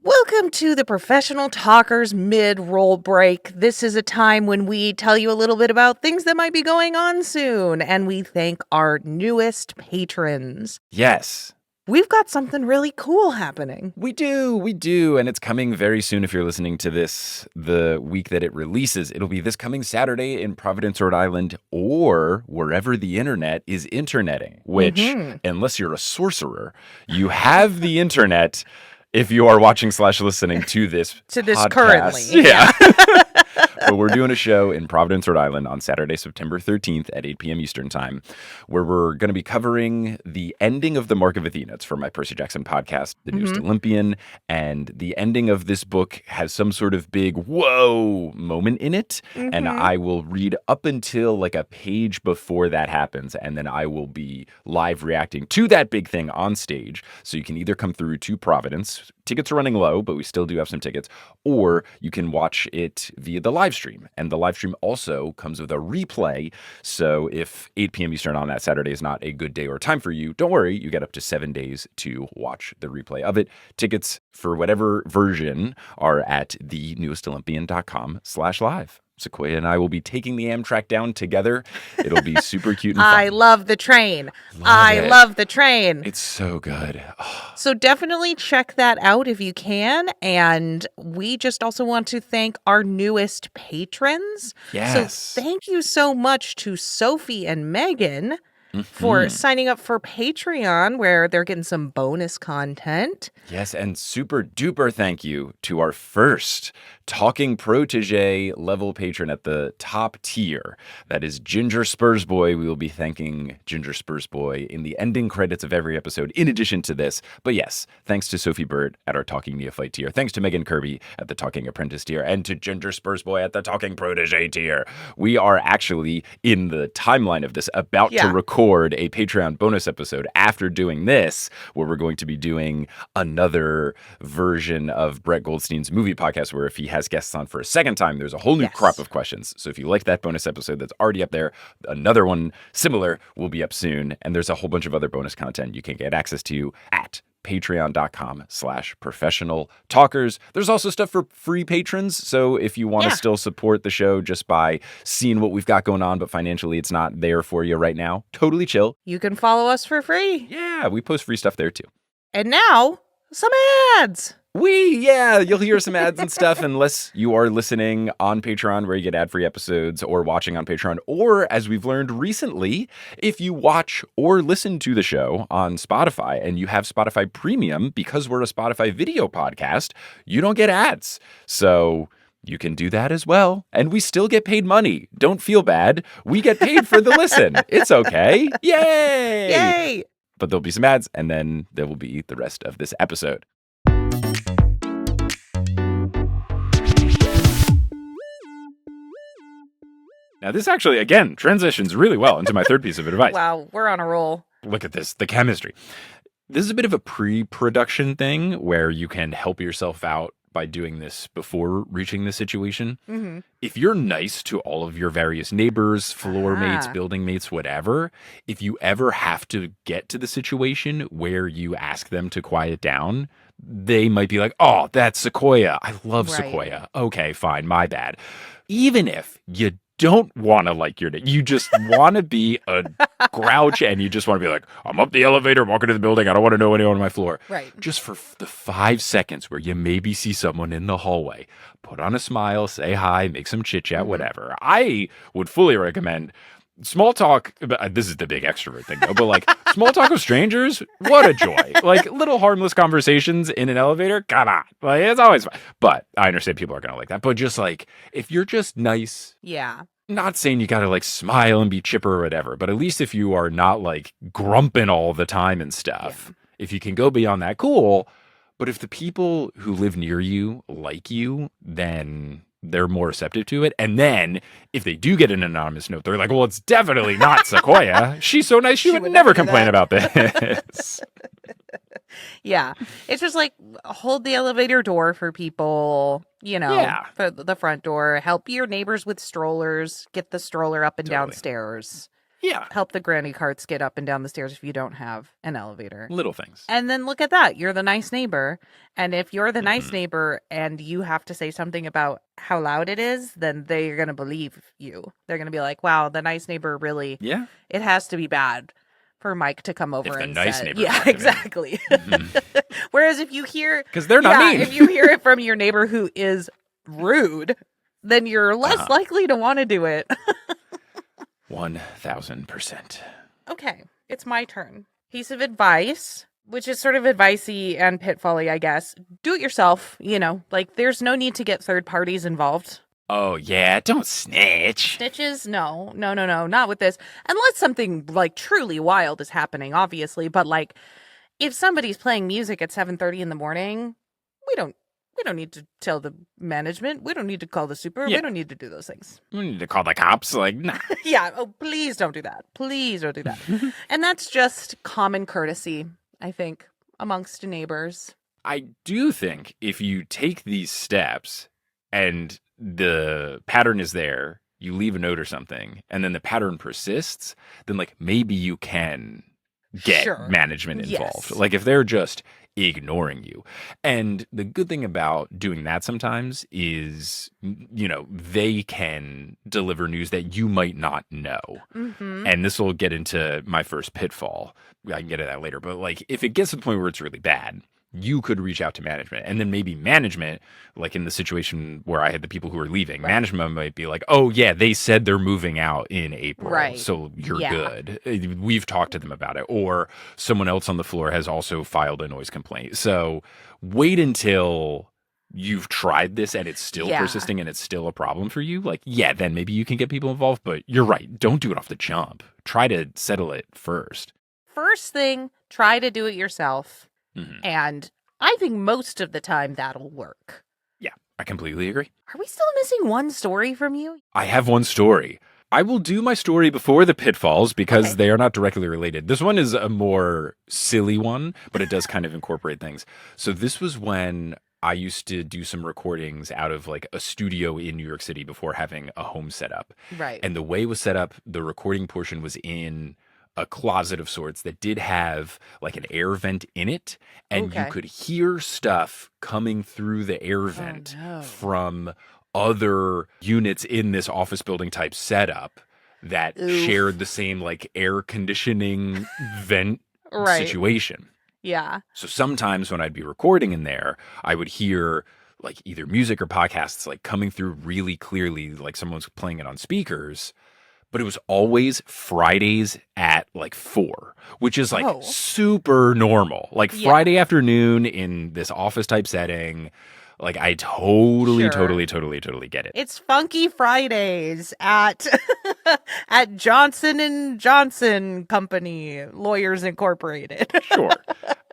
Welcome to the Professional Talkers mid-roll break. This is a time when we tell you a little bit about things that might be going on soon, and we thank our newest patrons. Yes. We've got something really cool happening. We do, and it's coming very soon if you're listening to this the week that it releases. It'll be this coming Saturday in Providence, Rhode Island, or wherever the internet is interneting, which, unless you're a sorcerer, you have the internet if you are watching / listening to this podcast. Currently. Yeah. But we're doing a show in Providence, Rhode Island on Saturday, September 13th at 8 p.m. Eastern Time, where we're going to be covering the ending of the Mark of Athena. It's from my Percy Jackson podcast, The Newest Olympian. And the ending of this book has some sort of big whoa moment in it. And I will read up until like a page before that happens. And then I will be live reacting to that big thing on stage. So you can either come through to Providence. Tickets are running low, but we still do have some tickets. Or you can watch it via the live stream. And the live stream also comes with a replay. So if 8 p.m. Eastern on that Saturday is not a good day or time for you, don't worry. You get up to 7 days to watch the replay of it. Tickets for whatever version are at thenewestolympian.com/live. Sequoia and I will be taking the Amtrak down together. It'll be super cute and fun. I love the train. Love Love the train. It's so good. So definitely check that out if you can. And we just also want to thank our newest patrons. Yes. So thank you so much to Sophie and Megan for signing up for Patreon, where they're getting some bonus content. Yes, and super duper thank you to our first Talking Protege level patron at the top tier. That is Ginger Spursboy. We will be thanking Ginger Spursboy in the ending credits of every episode, in addition to this. But yes, thanks to Sophie Burt at our Talking Neophyte tier. Thanks to Megan Kirby at the Talking Apprentice tier. And to Ginger Spursboy at the Talking Protege tier. We are actually, in the timeline of this, about to record a Patreon bonus episode after doing this, where we're going to be doing another version of Brett Goldstein's movie podcast, where if he has guests on for a second time, there's a whole new crop of questions. So if you like that bonus episode that's already up there, another one similar will be up soon. And there's a whole bunch of other bonus content you can get access to at patreon.com/professional talkers. There's also stuff for free patrons. So if you want to still support the show just by seeing what we've got going on, but financially it's not there for you right now, totally chill. You can follow us for free. Yeah, we post free stuff there too. And now, some ads. You'll hear some ads and stuff unless you are listening on Patreon, where you get ad-free episodes, or watching on Patreon, or as we've learned recently, if you watch or listen to the show on Spotify and you have Spotify Premium, because we're a Spotify video podcast, you don't get ads. So you can do that as well. And we still get paid money. Don't feel bad. We get paid for the listen. It's okay. Yay! Yay! But there'll be some ads, and then there will be the rest of this episode. Now, this actually, again, transitions really well into my third piece of advice. Wow, we're on a roll. Look at this, the chemistry. This is a bit of a pre-production thing where you can help yourself out by doing this before reaching the situation. Mm-hmm. If you're nice to all of your various neighbors, floor mates, building mates, whatever, if you ever have to get to the situation where you ask them to quiet down, they might be like, oh, that's Sequoia. I love Sequoia. Okay, fine, my bad. Even if you don't want to like your neighbor, you just want to be a grouch, and you just want to be like, I'm up the elevator, walking to the building, I don't want to know anyone on my floor. Right. Just for the 5 seconds where you maybe see someone in the hallway, put on a smile, say hi, make some chit chat, whatever. I would fully recommend small talk. This is the big extrovert thing, though, but like small talk with strangers, what a joy. Like little harmless conversations in an elevator, come on. Like it's always fun. But I understand people are going to like that. But just like, if you're just nice. Yeah. Not saying you got to like smile and be chipper or whatever, but at least if you are not like grumping all the time and stuff, if you can go beyond that, cool. But if the people who live near you like you, then they're more receptive to it. And then if they do get an anonymous note, they're like, well, it's definitely not Sequoia. She's so nice. She would never complain about this. Yeah. It's just like hold the elevator door for people, you know, for the front door. Help your neighbors with strollers. Get the stroller up and downstairs. Yeah. Help the granny carts get up and down the stairs if you don't have an elevator. Little things. And then look at that. You're the nice neighbor. And if you're the nice neighbor and you have to say something about how loud it is, then they're going to believe you. They're going to be like, wow, the nice neighbor really, it has to be bad for Mike to come over and nice say, neighbor. Yeah, exactly. Whereas if you hear, because they're not mean. If you hear it from your neighbor who is rude, then you're less likely to want to do it. 1000%. Okay, it's my turn. Piece of advice, which is sort of advicey and pitfally, I guess. Do it yourself, you know, like there's no need to get third parties involved. Oh, yeah, don't snitch. Snitches? No, not with this. Unless something like truly wild is happening, obviously. But like, if somebody's playing music at 7:30 in the morning, we don't need to tell the management. We don't need to call the super. We don't need to do those things. We need to call the cops. Like, nah. Yeah. Oh, please don't do that. Please don't do that. And that's just common courtesy, I think, amongst neighbors. I do think if you take these steps and the pattern is there, you leave a note or something, and then the pattern persists, then like maybe you can get management involved. Yes. Like if they're just ignoring you. And the good thing about doing that sometimes is, they can deliver news that you might not know. Mm-hmm. And this will get into my first pitfall. I can get to that later. But like, if it gets to the point where it's really bad, you could reach out to management, and then maybe management, like in the situation where I had the people who were leaving, Right. management might be like, oh yeah, they said they're moving out in April. Right. So you're Yeah. good. We've talked to them about it. Or someone else on the floor has also filed a noise complaint. So wait until you've tried this and it's still Yeah. persisting and it's still a problem for you. Like, yeah, then maybe you can get people involved. But you're right. Don't do it off the jump. Try to settle it first. First thing, try to do it yourself. Mhm. And I think most of the time that'll work. Yeah, I completely agree. Are we still missing one story from you? I have one story. I will do my story before the pitfalls because Okay. they are not directly related. This one is a more silly one, but it does kind of incorporate things. So this was when I used to do some recordings out of like a studio in New York City before having a home set up. Right. And the way it was set up, the recording portion was in a closet of sorts that did have like an air vent in it. And you Okay. could hear stuff coming through the air vent no. from other units in this office building type setup that Oof. shared the same like air conditioning vent Right. situation. Yeah. So sometimes when I'd be recording in there, I would hear like either music or podcasts like coming through really clearly, like someone's playing it on speakers. But it was always Fridays at like 4, which is like Oh. super normal. Like Yeah. Friday afternoon in this office type setting. Like I totally Sure. get it. It's Funky Fridays at at Johnson and Johnson Company, Lawyers Incorporated. Sure.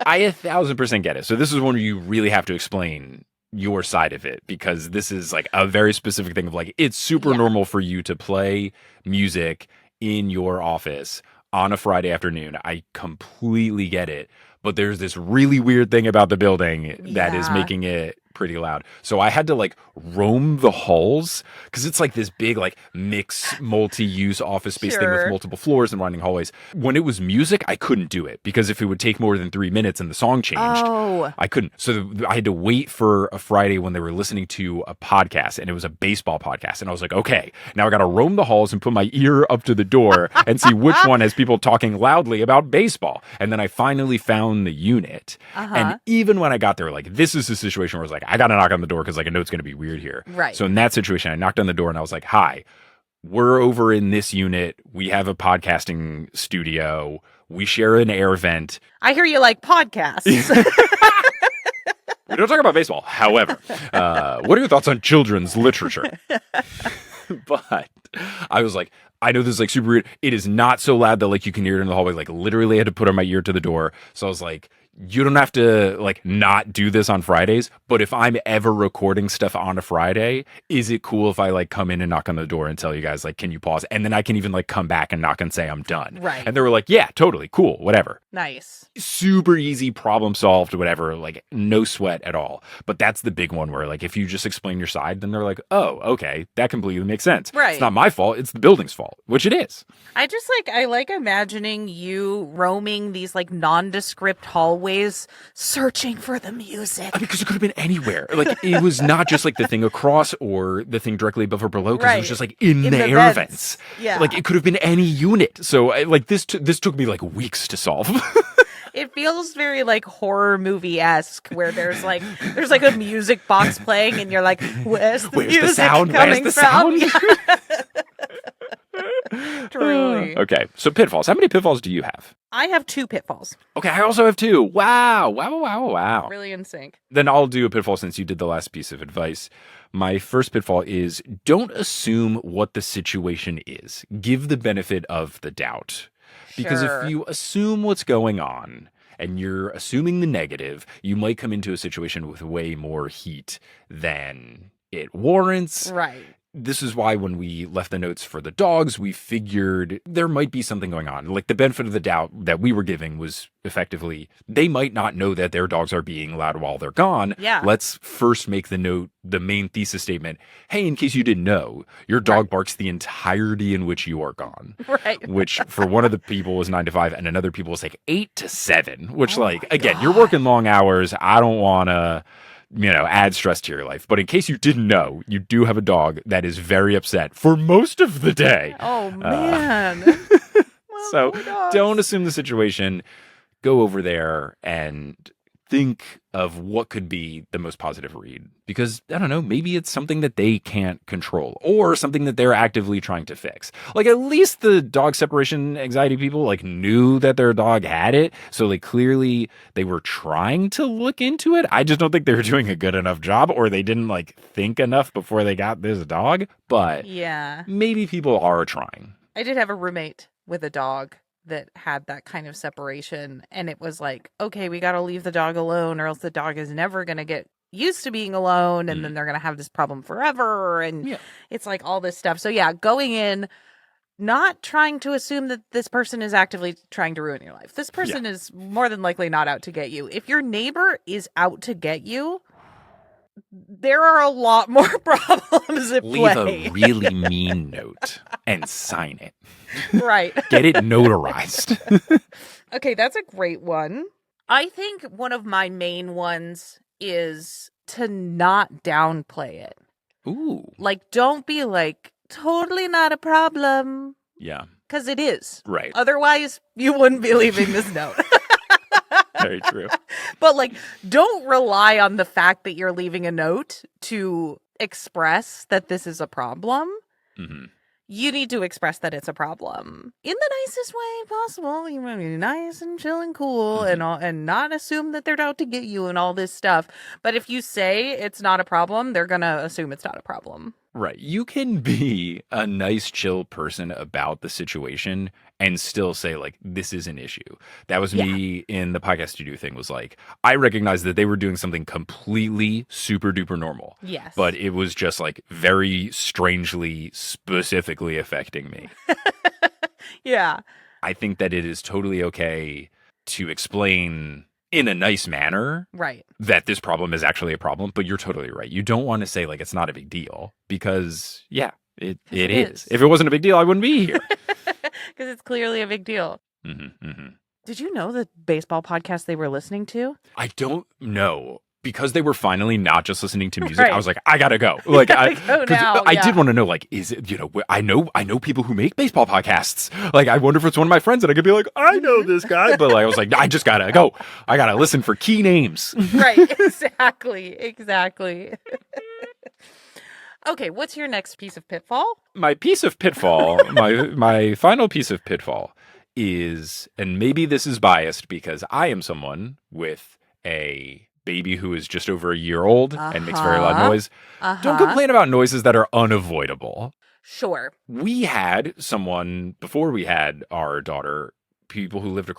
I 1,000% get it. So this is one where you really have to explain your side of it because this is like a very specific thing of like, it's super Yeah. normal for you to play music in your office on a Friday afternoon. I completely get it. But there's this really weird thing about the building that is Yeah. making it pretty loud. So I had to like roam the halls because it's like this big like mix multi-use office space thing with Sure. multiple floors and winding hallways. When it was music, I couldn't do it because if it would take more than 3 minutes and the song changed, Oh. I couldn't. So I had to wait for a Friday when they were listening to a podcast and it was a baseball podcast. And I was like, okay, now I got to roam the halls and put my ear up to the door and see which one has people talking loudly about baseball. And then I finally found the unit. Uh-huh. And even when I got there, like, this is a situation where I was like, I got to knock on the door because like I know it's going to be weird here. Right. So in that situation, I knocked on the door and I was like, hi, we're over in this unit. We have a podcasting studio. We share an air vent. I hear you like podcasts. We don't talk about baseball. However, what are your thoughts on children's literature? But I was like, I know this is like super weird. It is not so loud that like you can hear it in the hallway. Like literally I had to put on my ear to the door. So I was like, you don't have to like not do this on Fridays, but if I'm ever recording stuff on a Friday, is it cool if I like come in and knock on the door and tell you guys like, can you pause? And then I can even like come back and knock and say I'm done. Right. And they were like, yeah, totally cool, whatever. Nice. Super easy, problem solved, whatever, like no sweat at all. But that's the big one where like if you just explain your side, then they're like, oh, okay, that completely makes sense. Right. It's not my fault, it's the building's fault, which it is. I like imagining you roaming these like nondescript hallways searching for the music. I mean, because it could have been anywhere. Like it was not just like the thing across or the thing directly above or below, because it was Right. just like in the air vents. vents. Yeah. Like it could have been any unit. So like this took me like weeks to solve. It feels very like horror movie-esque where there's like a music box playing and you're like, where's the music the sound? coming Where's the from? sound? Truly. Okay, so pitfalls. How many pitfalls do you have? I have 2 pitfalls. Okay, I also have 2. Wow. Really in sync. Then I'll do a pitfall since you did the last piece of advice. My first pitfall is don't assume what the situation is. Give the benefit of the doubt. Because Sure. if you assume what's going on and you're assuming the negative, you might come into a situation with way more heat than it warrants. Right. this is why when we left the notes for the dogs, we figured there might be something going on. Like the benefit of the doubt that we were giving was effectively, they might not know that their dogs are being loud while they're gone. Yeah. Let's first make the note, the main thesis statement. Hey, in case you didn't know, your dog barks the entirety in which you are gone. Right. Which for one of the people was 9 to 5 and another people was like 8 to 7, which again, you're working long hours. I don't want to, add stress to your life. But in case you didn't know, you do have a dog that is very upset for most of the day. Oh, man. So don't assume the situation. Go over there and think of what could be the most positive read. Because, I don't know, maybe it's something that they can't control or something that they're actively trying to fix. Like, at least the dog separation anxiety people, knew that their dog had it. So, clearly they were trying to look into it. I just don't think they were doing a good enough job, or they didn't, think enough before they got this dog. But yeah, maybe people are trying. I did have a roommate with a dog that had that kind of separation, and it was like, okay, we got to leave the dog alone or else the dog is never going to get used to being alone, and then they're going to have this problem forever, and it's like all this stuff. So yeah, going in, not trying to assume that this person is actively trying to ruin your life. This person is more than likely not out to get you. If your neighbor is out to get you, there are a lot more problems at play. Leave a really mean note and sign it. Right. Get it notarized. Okay, that's a great one. I think one of my main ones is to not downplay it. Ooh. Don't be totally not a problem. Yeah. Because it is. Right. Otherwise, you wouldn't be leaving this note. Very true. But don't rely on the fact that you're leaving a note to express that this is a problem. Mm-hmm. You need to express that it's a problem in the nicest way possible. You want to be nice and chill and cool, and not assume that they're out to get you and all this stuff. But if you say it's not a problem, they're gonna assume it's not a problem. Right. You can be a nice, chill person about the situation and still say, this is an issue. That was me in the podcast studio thing, was I recognized that they were doing something completely super duper normal. Yes. But it was just very strangely, specifically affecting me. Yeah. I think that it is totally okay to explain in a nice manner, right, that this problem is actually a problem, but you're totally right. You don't want to say it's not a big deal because, it is. If it wasn't a big deal, I wouldn't be here. Because it's clearly a big deal. Mm-hmm, mm-hmm. Did you know the baseball podcast they were listening to? I don't know. Because they were finally not just listening to music, right. I was like, I gotta go. I did want to know, is it, I know people who make baseball podcasts. I wonder if it's one of my friends, and I could be like, I know this guy. But I was like, I just gotta go. I gotta listen for key names. Right, exactly. Okay, what's your next piece of pitfall? My piece of pitfall, my final piece of pitfall is, and maybe this is biased because I am someone with a baby who is just over a year old and makes very loud noise. Don't complain about noises that are unavoidable. Sure. We had someone, before we had our daughter, people who lived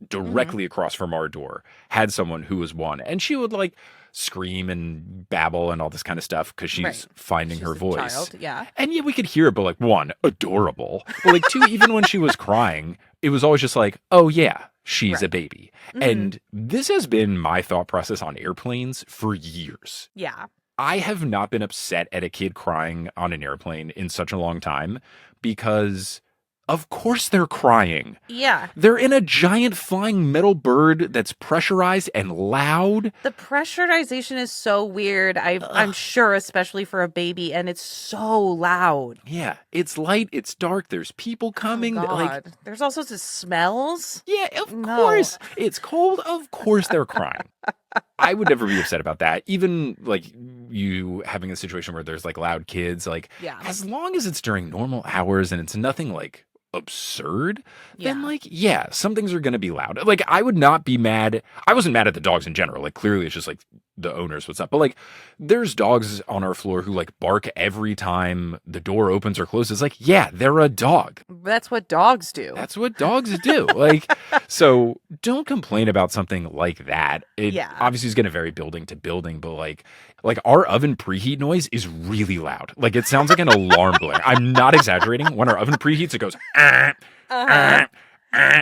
directly across from our door, had someone who was one. And she would scream and babble and all this kind of stuff because she's finding her voice. Child, yeah. And we could hear it, but one, adorable. But two, even when she was crying, it was always just oh yeah, she's a baby. Mm-hmm. And this has been my thought process on airplanes for years. Yeah. I have not been upset at a kid crying on an airplane in such a long time because of course they're crying. Yeah. They're in a giant flying metal bird that's pressurized and loud. The pressurization is so weird, I'm sure, especially for a baby, and it's so loud. Yeah. It's light, it's dark, there's people coming. Oh, God. There's all sorts of smells. Yeah, of course. It's cold, of course they're crying. I would never be upset about that. Even you having a situation where there's loud kids, as long as it's during normal hours and it's nothing absurd, then some things are going to be loud. I would not be mad. I wasn't mad at the dogs in general. Clearly it's just the owners what's up. But like, there's dogs on our floor who like bark every time the door opens or closes. Like, yeah, they're a dog. That's what dogs do. That's what dogs do. Like, so don't complain about something like that. It obviously is going to vary building to building, but like our oven preheat noise is really loud. Like, it sounds like an alarm blaring. I'm not exaggerating. When our oven preheats, it goes,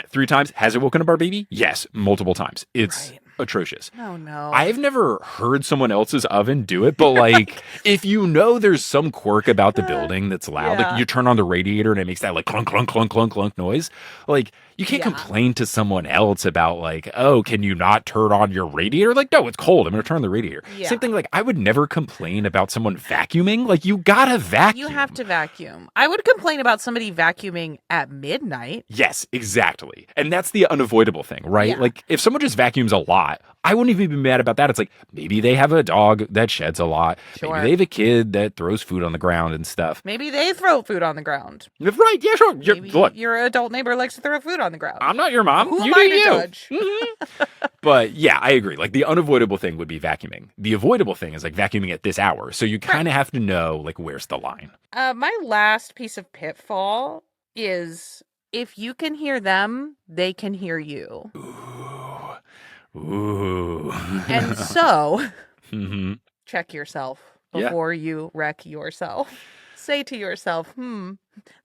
3 times. Has it woken up our baby? Yes, multiple times. It's atrocious. Oh no. I've never heard someone else's oven do it, but like, if you know there's some quirk about the building that's loud, like you turn on the radiator and it makes that like clunk, clunk, clunk, clunk, clunk noise, like you can't complain to someone else about like, oh, can you not turn on your radiator? Like, no, it's cold. I'm going to turn on the radiator. Same thing. Like, I would never complain about someone vacuuming. Like, you gotta vacuum. You have to vacuum. I would complain about somebody vacuuming at midnight. Yes, exactly. And that's the unavoidable thing, right? Like, if someone just vacuums a lot, I wouldn't even be mad about that. It's like, maybe they have a dog that sheds a lot. Sure. Maybe they have a kid that throws food on the ground and stuff. Maybe they throw food on the ground. Right, yeah, sure. Maybe your adult neighbor likes to throw food on the ground. I'm not your mom. Who you am I do to you. judge? Mm-hmm. But yeah, I agree. Like, the unavoidable thing would be vacuuming. The avoidable thing is like vacuuming at this hour. So you kind of have to know like where's the line. My last piece of pitfall is if you can hear them, they can hear you. Ooh. And so Mm-hmm. check yourself before you wreck yourself. Say to yourself,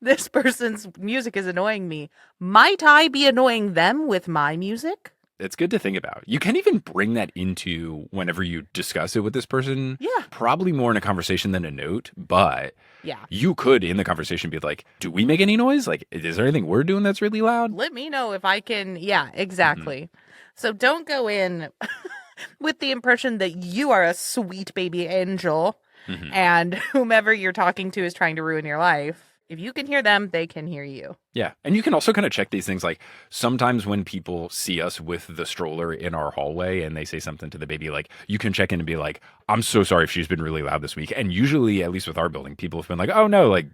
this person's music is annoying me. Might I be annoying them with my music? It's good to think about. You can even bring that into whenever you discuss it with this person. Yeah. Probably more in a conversation than a note, but Yeah. you could in the conversation be like, do we make any noise? Like, is there anything we're doing that's really loud? Let me know if I can. Yeah, exactly. Mm-hmm. So don't go in with the impression that you are a sweet baby angel and whomever you're talking to is trying to ruin your life. If you can hear them, they can hear you. Yeah. And you can also kind of check these things. Like, sometimes when people see us with the stroller in our hallway and they say something to the baby, like, you can check in and be like, I'm so sorry if she's been really loud this week. And usually, at least with our building, people have been like, oh no, like,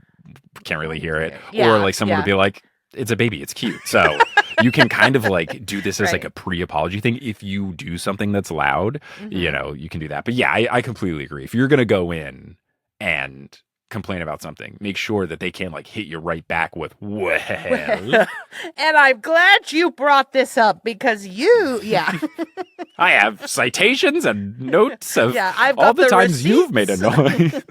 can't really hear it. Or like someone would be like, it's a baby, it's cute. So you can kind of like do this as like a pre-apology thing. If you do something that's loud, you know, you can do that. But yeah, I completely agree. If you're going to go in and complain about something, make sure that they can like hit you right back with, well. And I'm glad you brought this up because I have citations and notes of I've all got the times receipts. you've made a noise.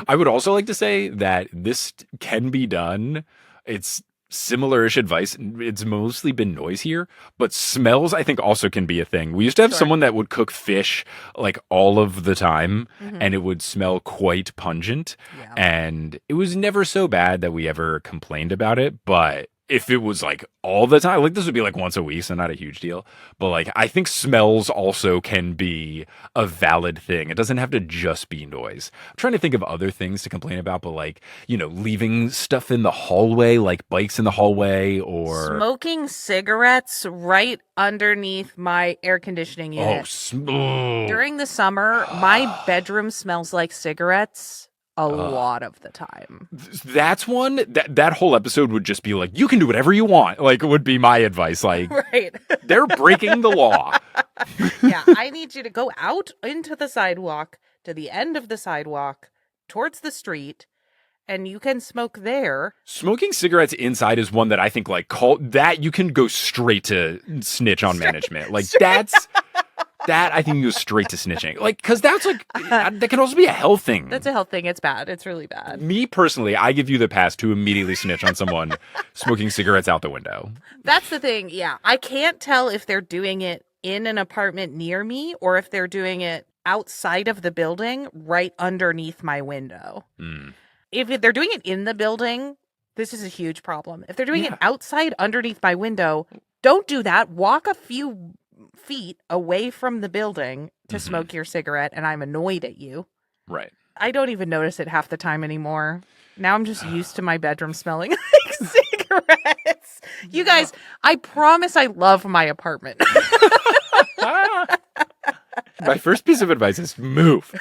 I would also like to say that this can be done. It's similar-ish advice. It's mostly been noise here, but smells I think also can be a thing. We used to have someone that would cook fish like all of the time and it would smell quite pungent and it was never so bad that we ever complained about it, but if it was like all the time, like this would be like once a week, so not a huge deal. But like, I think smells also can be a valid thing. It doesn't have to just be noise. I'm trying to think of other things to complain about, but like, you know, leaving stuff in the hallway, like bikes in the hallway or smoking cigarettes right underneath my air conditioning unit. During the summer, my bedroom smells like cigarettes. A lot of the time. That's one that whole episode would just be like, you can do whatever you want. Like, would be my advice. Like, they're breaking the law. Yeah, I need you to go out into the sidewalk, to the end of the sidewalk, towards the street, and you can smoke there. Smoking cigarettes inside is one that I think like that you can go straight to snitch on management. Like that's. That I think goes straight to snitching. Like, because that's like, that can also be a health thing. That's a health thing. It's bad. It's really bad. Me personally, I give you the pass to immediately snitch on someone smoking cigarettes out the window. That's the thing. Yeah. I can't tell if they're doing it in an apartment near me or if they're doing it outside of the building right underneath my window. If they're doing it in the building, this is a huge problem. If they're doing it outside underneath my window, don't do that. Walk a few feet away from the building to smoke your cigarette, and I'm annoyed at you. Right. I don't even notice it half the time anymore. Now I'm just used to my bedroom smelling like cigarettes. You guys, I promise I love my apartment. My first piece of advice is move.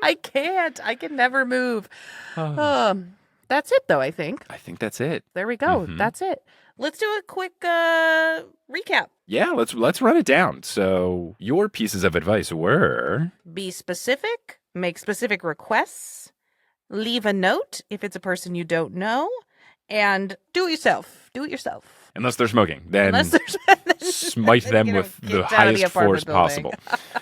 I can't. I can never move. That's it, though, I think. I think that's it. There we go. That's it. Let's do a quick recap. Yeah, let's run it down. So your pieces of advice were Be specific, make specific requests, leave a note if it's a person you don't know, and do it yourself. Do it yourself. unless they're smoking, then Unless there's smite them get with 'em the kicked out of the highest force apartment building. possible.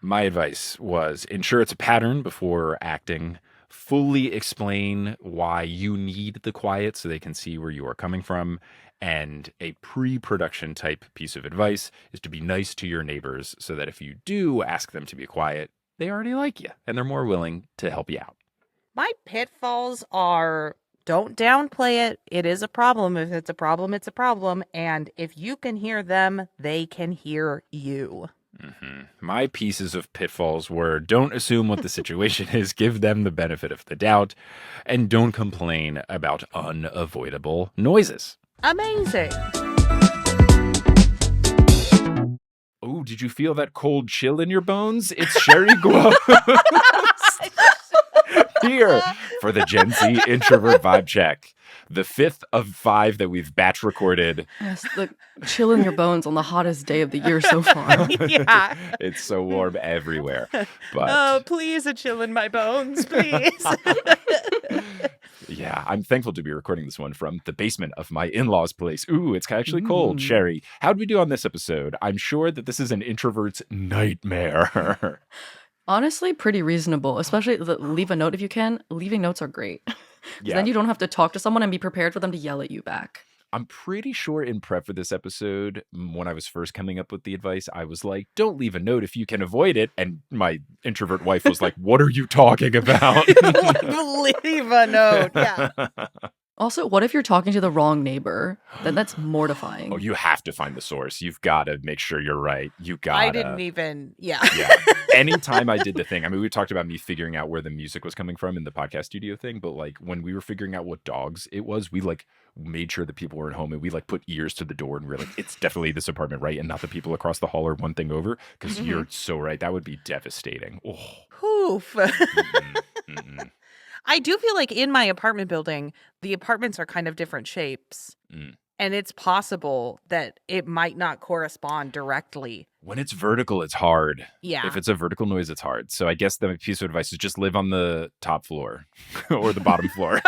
My advice was ensure it's a pattern before acting. Fully explain why you need the quiet so they can see where you are coming from. And a pre-production type piece of advice is to be nice to your neighbors so that if you do ask them to be quiet, they already like you and they're more willing to help you out. My pitfalls are don't downplay it. It is a problem. If it's a problem, it's a problem. And if you can hear them, they can hear you. My pieces of pitfalls were don't assume what the situation is, give them the benefit of the doubt, and don't complain about unavoidable noises. Amazing. Oh, did you feel that cold chill in your bones? It's Sherry Guo here for the Gen Z introvert vibe check. The 5th of 5 that we've batch recorded. Yes, the chill in your bones on the hottest day of the year so far. Yeah. It's so warm everywhere. But Oh, please, a chill in my bones, please. yeah, I'm thankful to be recording this one from the basement of my in-laws' place. Ooh, it's actually cold. Sherry, how'd we do on this episode? I'm sure that this is an introvert's nightmare. Honestly, pretty reasonable, especially leave a note if you can. Leaving notes are great. 'Cause Yeah. then you don't have to talk to someone and be prepared for them to yell at you back. I'm pretty sure in prep for this episode, when I was first coming up with the advice, I was like, don't leave a note if you can avoid it. And my introvert wife was like, what are you talking about? Leave a note. Yeah. Also, what if you're talking to the wrong neighbor? Then that's mortifying. Oh, you have to find the source. You've got to make sure you're right. You got to. I didn't even, yeah. Anytime I did the thing, I mean, we talked about me figuring out where the music was coming from in the podcast studio thing, but like when we were figuring out what dogs it was, we like made sure that people weren't home and we like put ears to the door and we are like, it's definitely this apartment, right? And not the people across the hall or one thing over. Because you're so right. That would be devastating. Oh. Oof. I do feel like in my apartment building, the apartments are kind of different shapes. And it's possible that it might not correspond directly. When it's vertical, it's hard. Yeah. If it's a vertical noise, it's hard. So I guess the piece of advice is just live on the top floor or the bottom floor.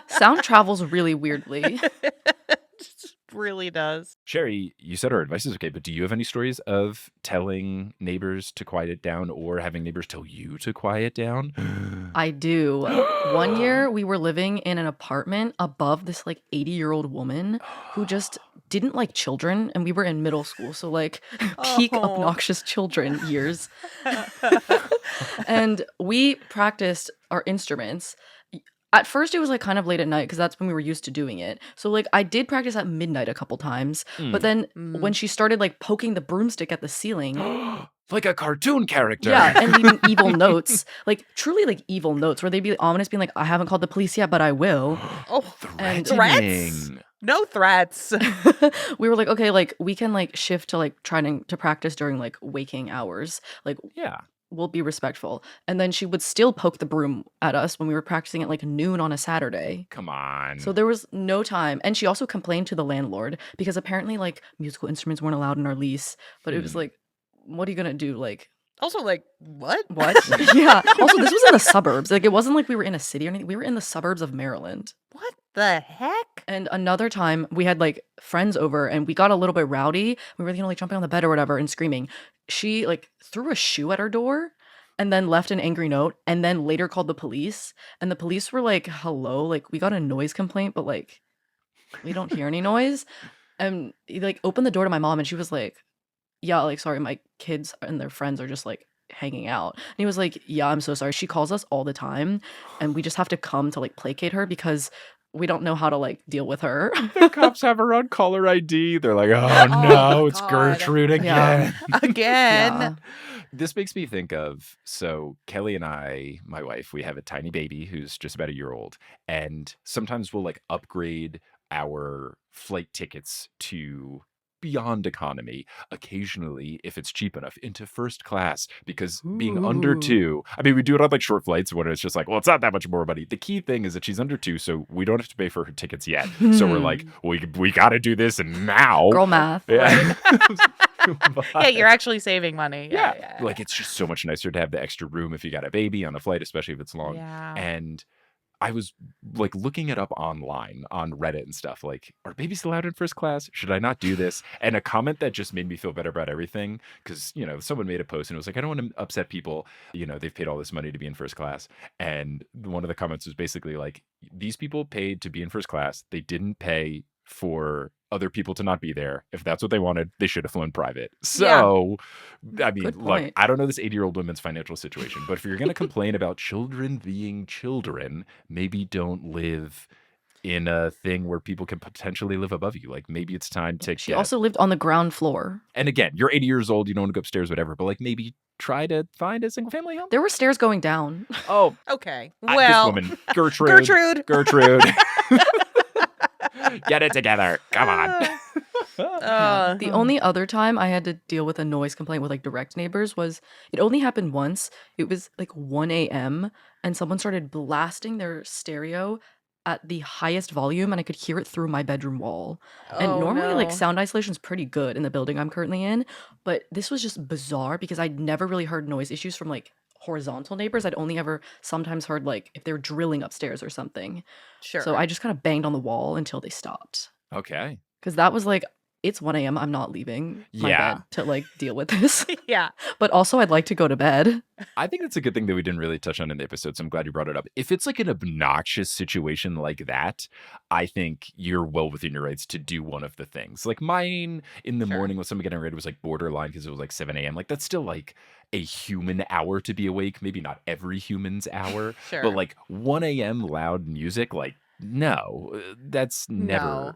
Sound travels really weirdly. It really does. Sherry, you said our advice is okay, but do you have any stories of telling neighbors to quiet it down or having neighbors tell you to quiet down? I do. One year we were living in an apartment above this like 80-year-old woman who just didn't like children, and we were in middle school, so like peak obnoxious children years. And we practiced our instruments. At first, it was like kind of late at night because that's when we were used to doing it. So like I did practice at midnight a couple times, but then when she started like poking the broomstick at the ceiling, like a cartoon character. yeah, and leaving evil notes, like truly like evil notes, where they'd be ominous, being like, "I haven't called the police yet, but I will." Oh, And threats? No threats. We were like, okay, like we can like shift to like trying to practice during like waking hours, like Yeah. we'll be respectful. And then she would still poke the broom at us when we were practicing at like noon on a Saturday. Come on. So there was no time. And she also complained to the landlord because apparently like musical instruments weren't allowed in our lease. But it was like, what are you gonna do? Like, Also, like, what? yeah. Also, this was in the suburbs. Like, it wasn't like we were in a city or anything. We were in the suburbs of Maryland. What the heck? And another time we had like friends over and we got a little bit rowdy. We were, like jumping on the bed or whatever and screaming. She like threw a shoe at our door and then left an angry note and then later called the police. And the police were like, hello, like we got a noise complaint, but like we don't hear any noise. And he like opened the door to my mom and she was like, yeah, like, sorry, my kids and their friends are just like hanging out. And he was like, yeah, I'm so sorry. She calls us all the time and we just have to come to like placate her because we don't know how to like deal with her. The cops have her on caller ID. They're like, oh my no, it's God. Gertrude again. Yeah. Again. Yeah. This makes me think of, so Kelly and I, my wife, we have a tiny baby who's just about a year old. And sometimes we'll like upgrade our flight tickets to beyond economy, occasionally, if it's cheap enough, into first class, because being under 2, I mean, we do it on like short flights when it's just like, well, it's not that much more money. The key thing is that she's under 2, so we don't have to pay for her tickets yet. So we're like, we got to do this now. Girl math. Yeah. Yeah, you're actually saving money. Yeah. Like, it's just so much nicer to have the extra room if you got a baby on a flight, especially if it's long. Yeah. And I was like looking it up online on Reddit and stuff, like, are babies allowed in first class? Should I not do this? And a comment that just made me feel better about everything, because, you know, someone made a post and it was like, I don't want to upset people. You know, they've paid all this money to be in first class. And one of the comments was basically like, these people paid to be in first class. They didn't pay for other people to not be there. If that's what they wanted, they should have flown private. So, I mean, look, I don't know this 80-year-old woman's financial situation, but if you're going to complain about children being children, maybe don't live in a thing where people can potentially live above you. Like, maybe it's time to She also lived on the ground floor. And again, you're 80 years old, you don't want to go upstairs, whatever, but like, maybe try to find a single family home. There were stairs going down. Oh, okay. This Well, woman, Gertrude. Get it together. Come on. The only other time I had to deal with a noise complaint with like direct neighbors was, it only happened once. It was like 1 a.m. and someone started blasting their stereo at the highest volume, and I could hear it through my bedroom wall. And normally like sound isolation is pretty good in the building I'm currently in, but this was just bizarre because I'd never really heard noise issues from like horizontal neighbors. I'd only ever sometimes heard like if they were drilling upstairs or something. Sure. So I just kind of banged on the wall until they stopped. Okay. Because that was like, it's 1 a.m. I'm not leaving my bed to like deal with this. Yeah. But also I'd like to go to bed. I think that's a good thing that we didn't really touch on in the episode, so I'm glad you brought it up. If it's like an obnoxious situation like that, I think you're well within your rights to do one of the things. Like mine in the morning with someone getting ready was like borderline because it was like 7 a.m. Like that's still like a human hour to be awake. Maybe not every human's hour, but like 1 a.m. loud music, like no, that's never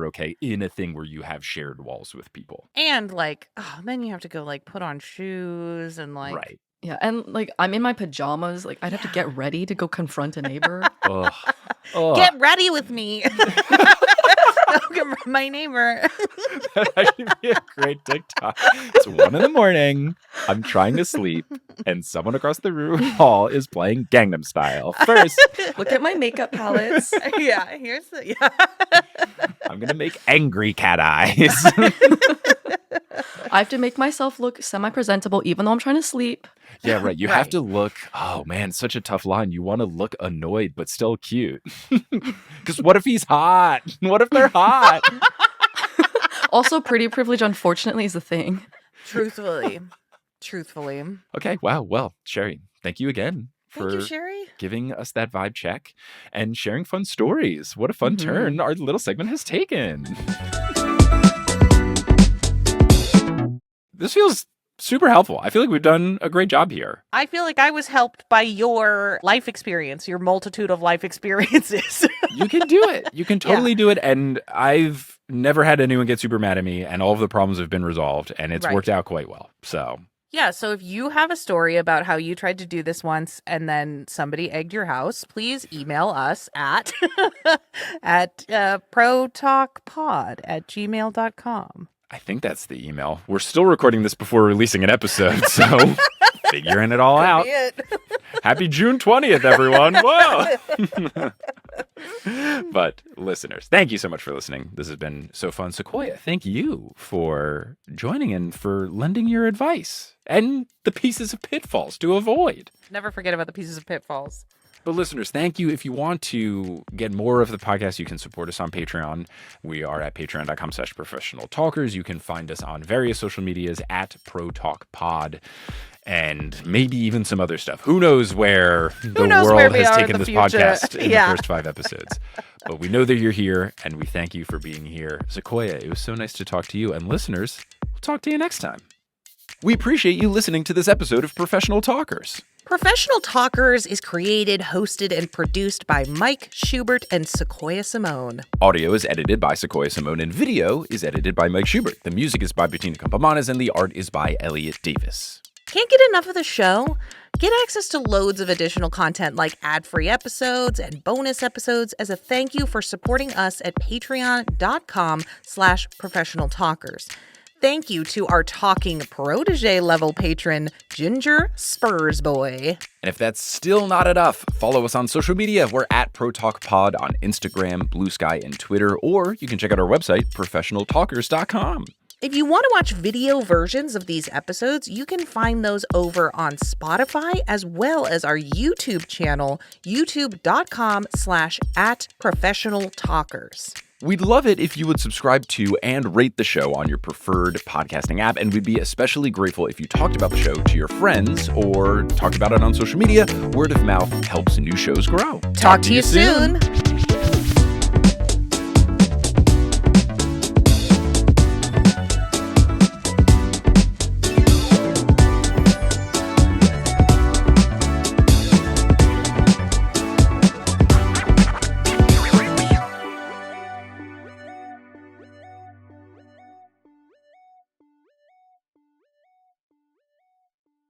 okay in a thing where you have shared walls with people. And like, then you have to go like put on shoes and like. Right. Yeah, and like I'm in my pajamas. Like I'd have to get ready to go confront a neighbor. Get ready with me. My neighbor. That actually be a great TikTok. It's 1 a.m. I'm trying to sleep, and someone across the hall is playing Gangnam Style. First, look at my makeup palettes. Yeah, here's the. I'm gonna make angry cat eyes. I have to make myself look semi-presentable, even though I'm trying to sleep. Yeah, right. You have to look. Oh man, such a tough line. You want to look annoyed but still cute. Because what if he's hot? What if they're hot? Also, pretty privilege, unfortunately, is a thing. Truthfully. Okay. Wow. Well, Sherry, thank you again for Sherry, giving us that vibe check and sharing fun stories. What a fun turn our little segment has taken. This feels super helpful. I feel like we've done a great job here. I feel like I was helped by your life experience, your multitude of life experiences. You can do it. You can totally do it. And I've never had anyone get super mad at me, and all of the problems have been resolved, and it's worked out quite well. So yeah, so if you have a story about how you tried to do this once and then somebody egged your house, please email us at protalkpod@gmail.com. I think that's the email. We're still recording this before releasing an episode, so figuring it all out. Happy June 20th, everyone. Whoa! But listeners, thank you so much for listening. This has been so fun. Sequoia, thank you for joining and for lending your advice and the pieces of pitfalls to avoid. Never forget about the pieces of pitfalls. But listeners, thank you. If you want to get more of the podcast, you can support us on Patreon. We are at patreon.com/professionaltalkers. You can find us on various social medias at ProTalkPod and maybe even some other stuff. Who knows where the world has taken this podcast in the first 5 episodes. But we know that you're here, and we thank you for being here. Sequoia, it was so nice to talk to you. And listeners, we'll talk to you next time. We appreciate you listening to this episode of Professional Talkers. Professional Talkers is created, hosted, and produced by Mike Schubert and Sequoia Simone. Audio is edited by Sequoia Simone, and video is edited by Mike Schubert. The music is by Bettina Campamanes, and the art is by Elliot Davis. Can't get enough of the show? Get access to loads of additional content like ad-free episodes and bonus episodes as a thank you for supporting us at patreon.com/professionaltalkers. Thank you to our talking protege level patron, Ginger Spursboy. And if that's still not enough, follow us on social media. We're at ProTalkPod on Instagram, Blue Sky, and Twitter, or you can check out our website, professionaltalkers.com. If you want to watch video versions of these episodes, you can find those over on Spotify as well as our YouTube channel, youtube.com/@professionaltalkers. We'd love it if you would subscribe to and rate the show on your preferred podcasting app, and we'd be especially grateful if you talked about the show to your friends or talked about it on social media. Word of mouth helps new shows grow. Talk to you soon.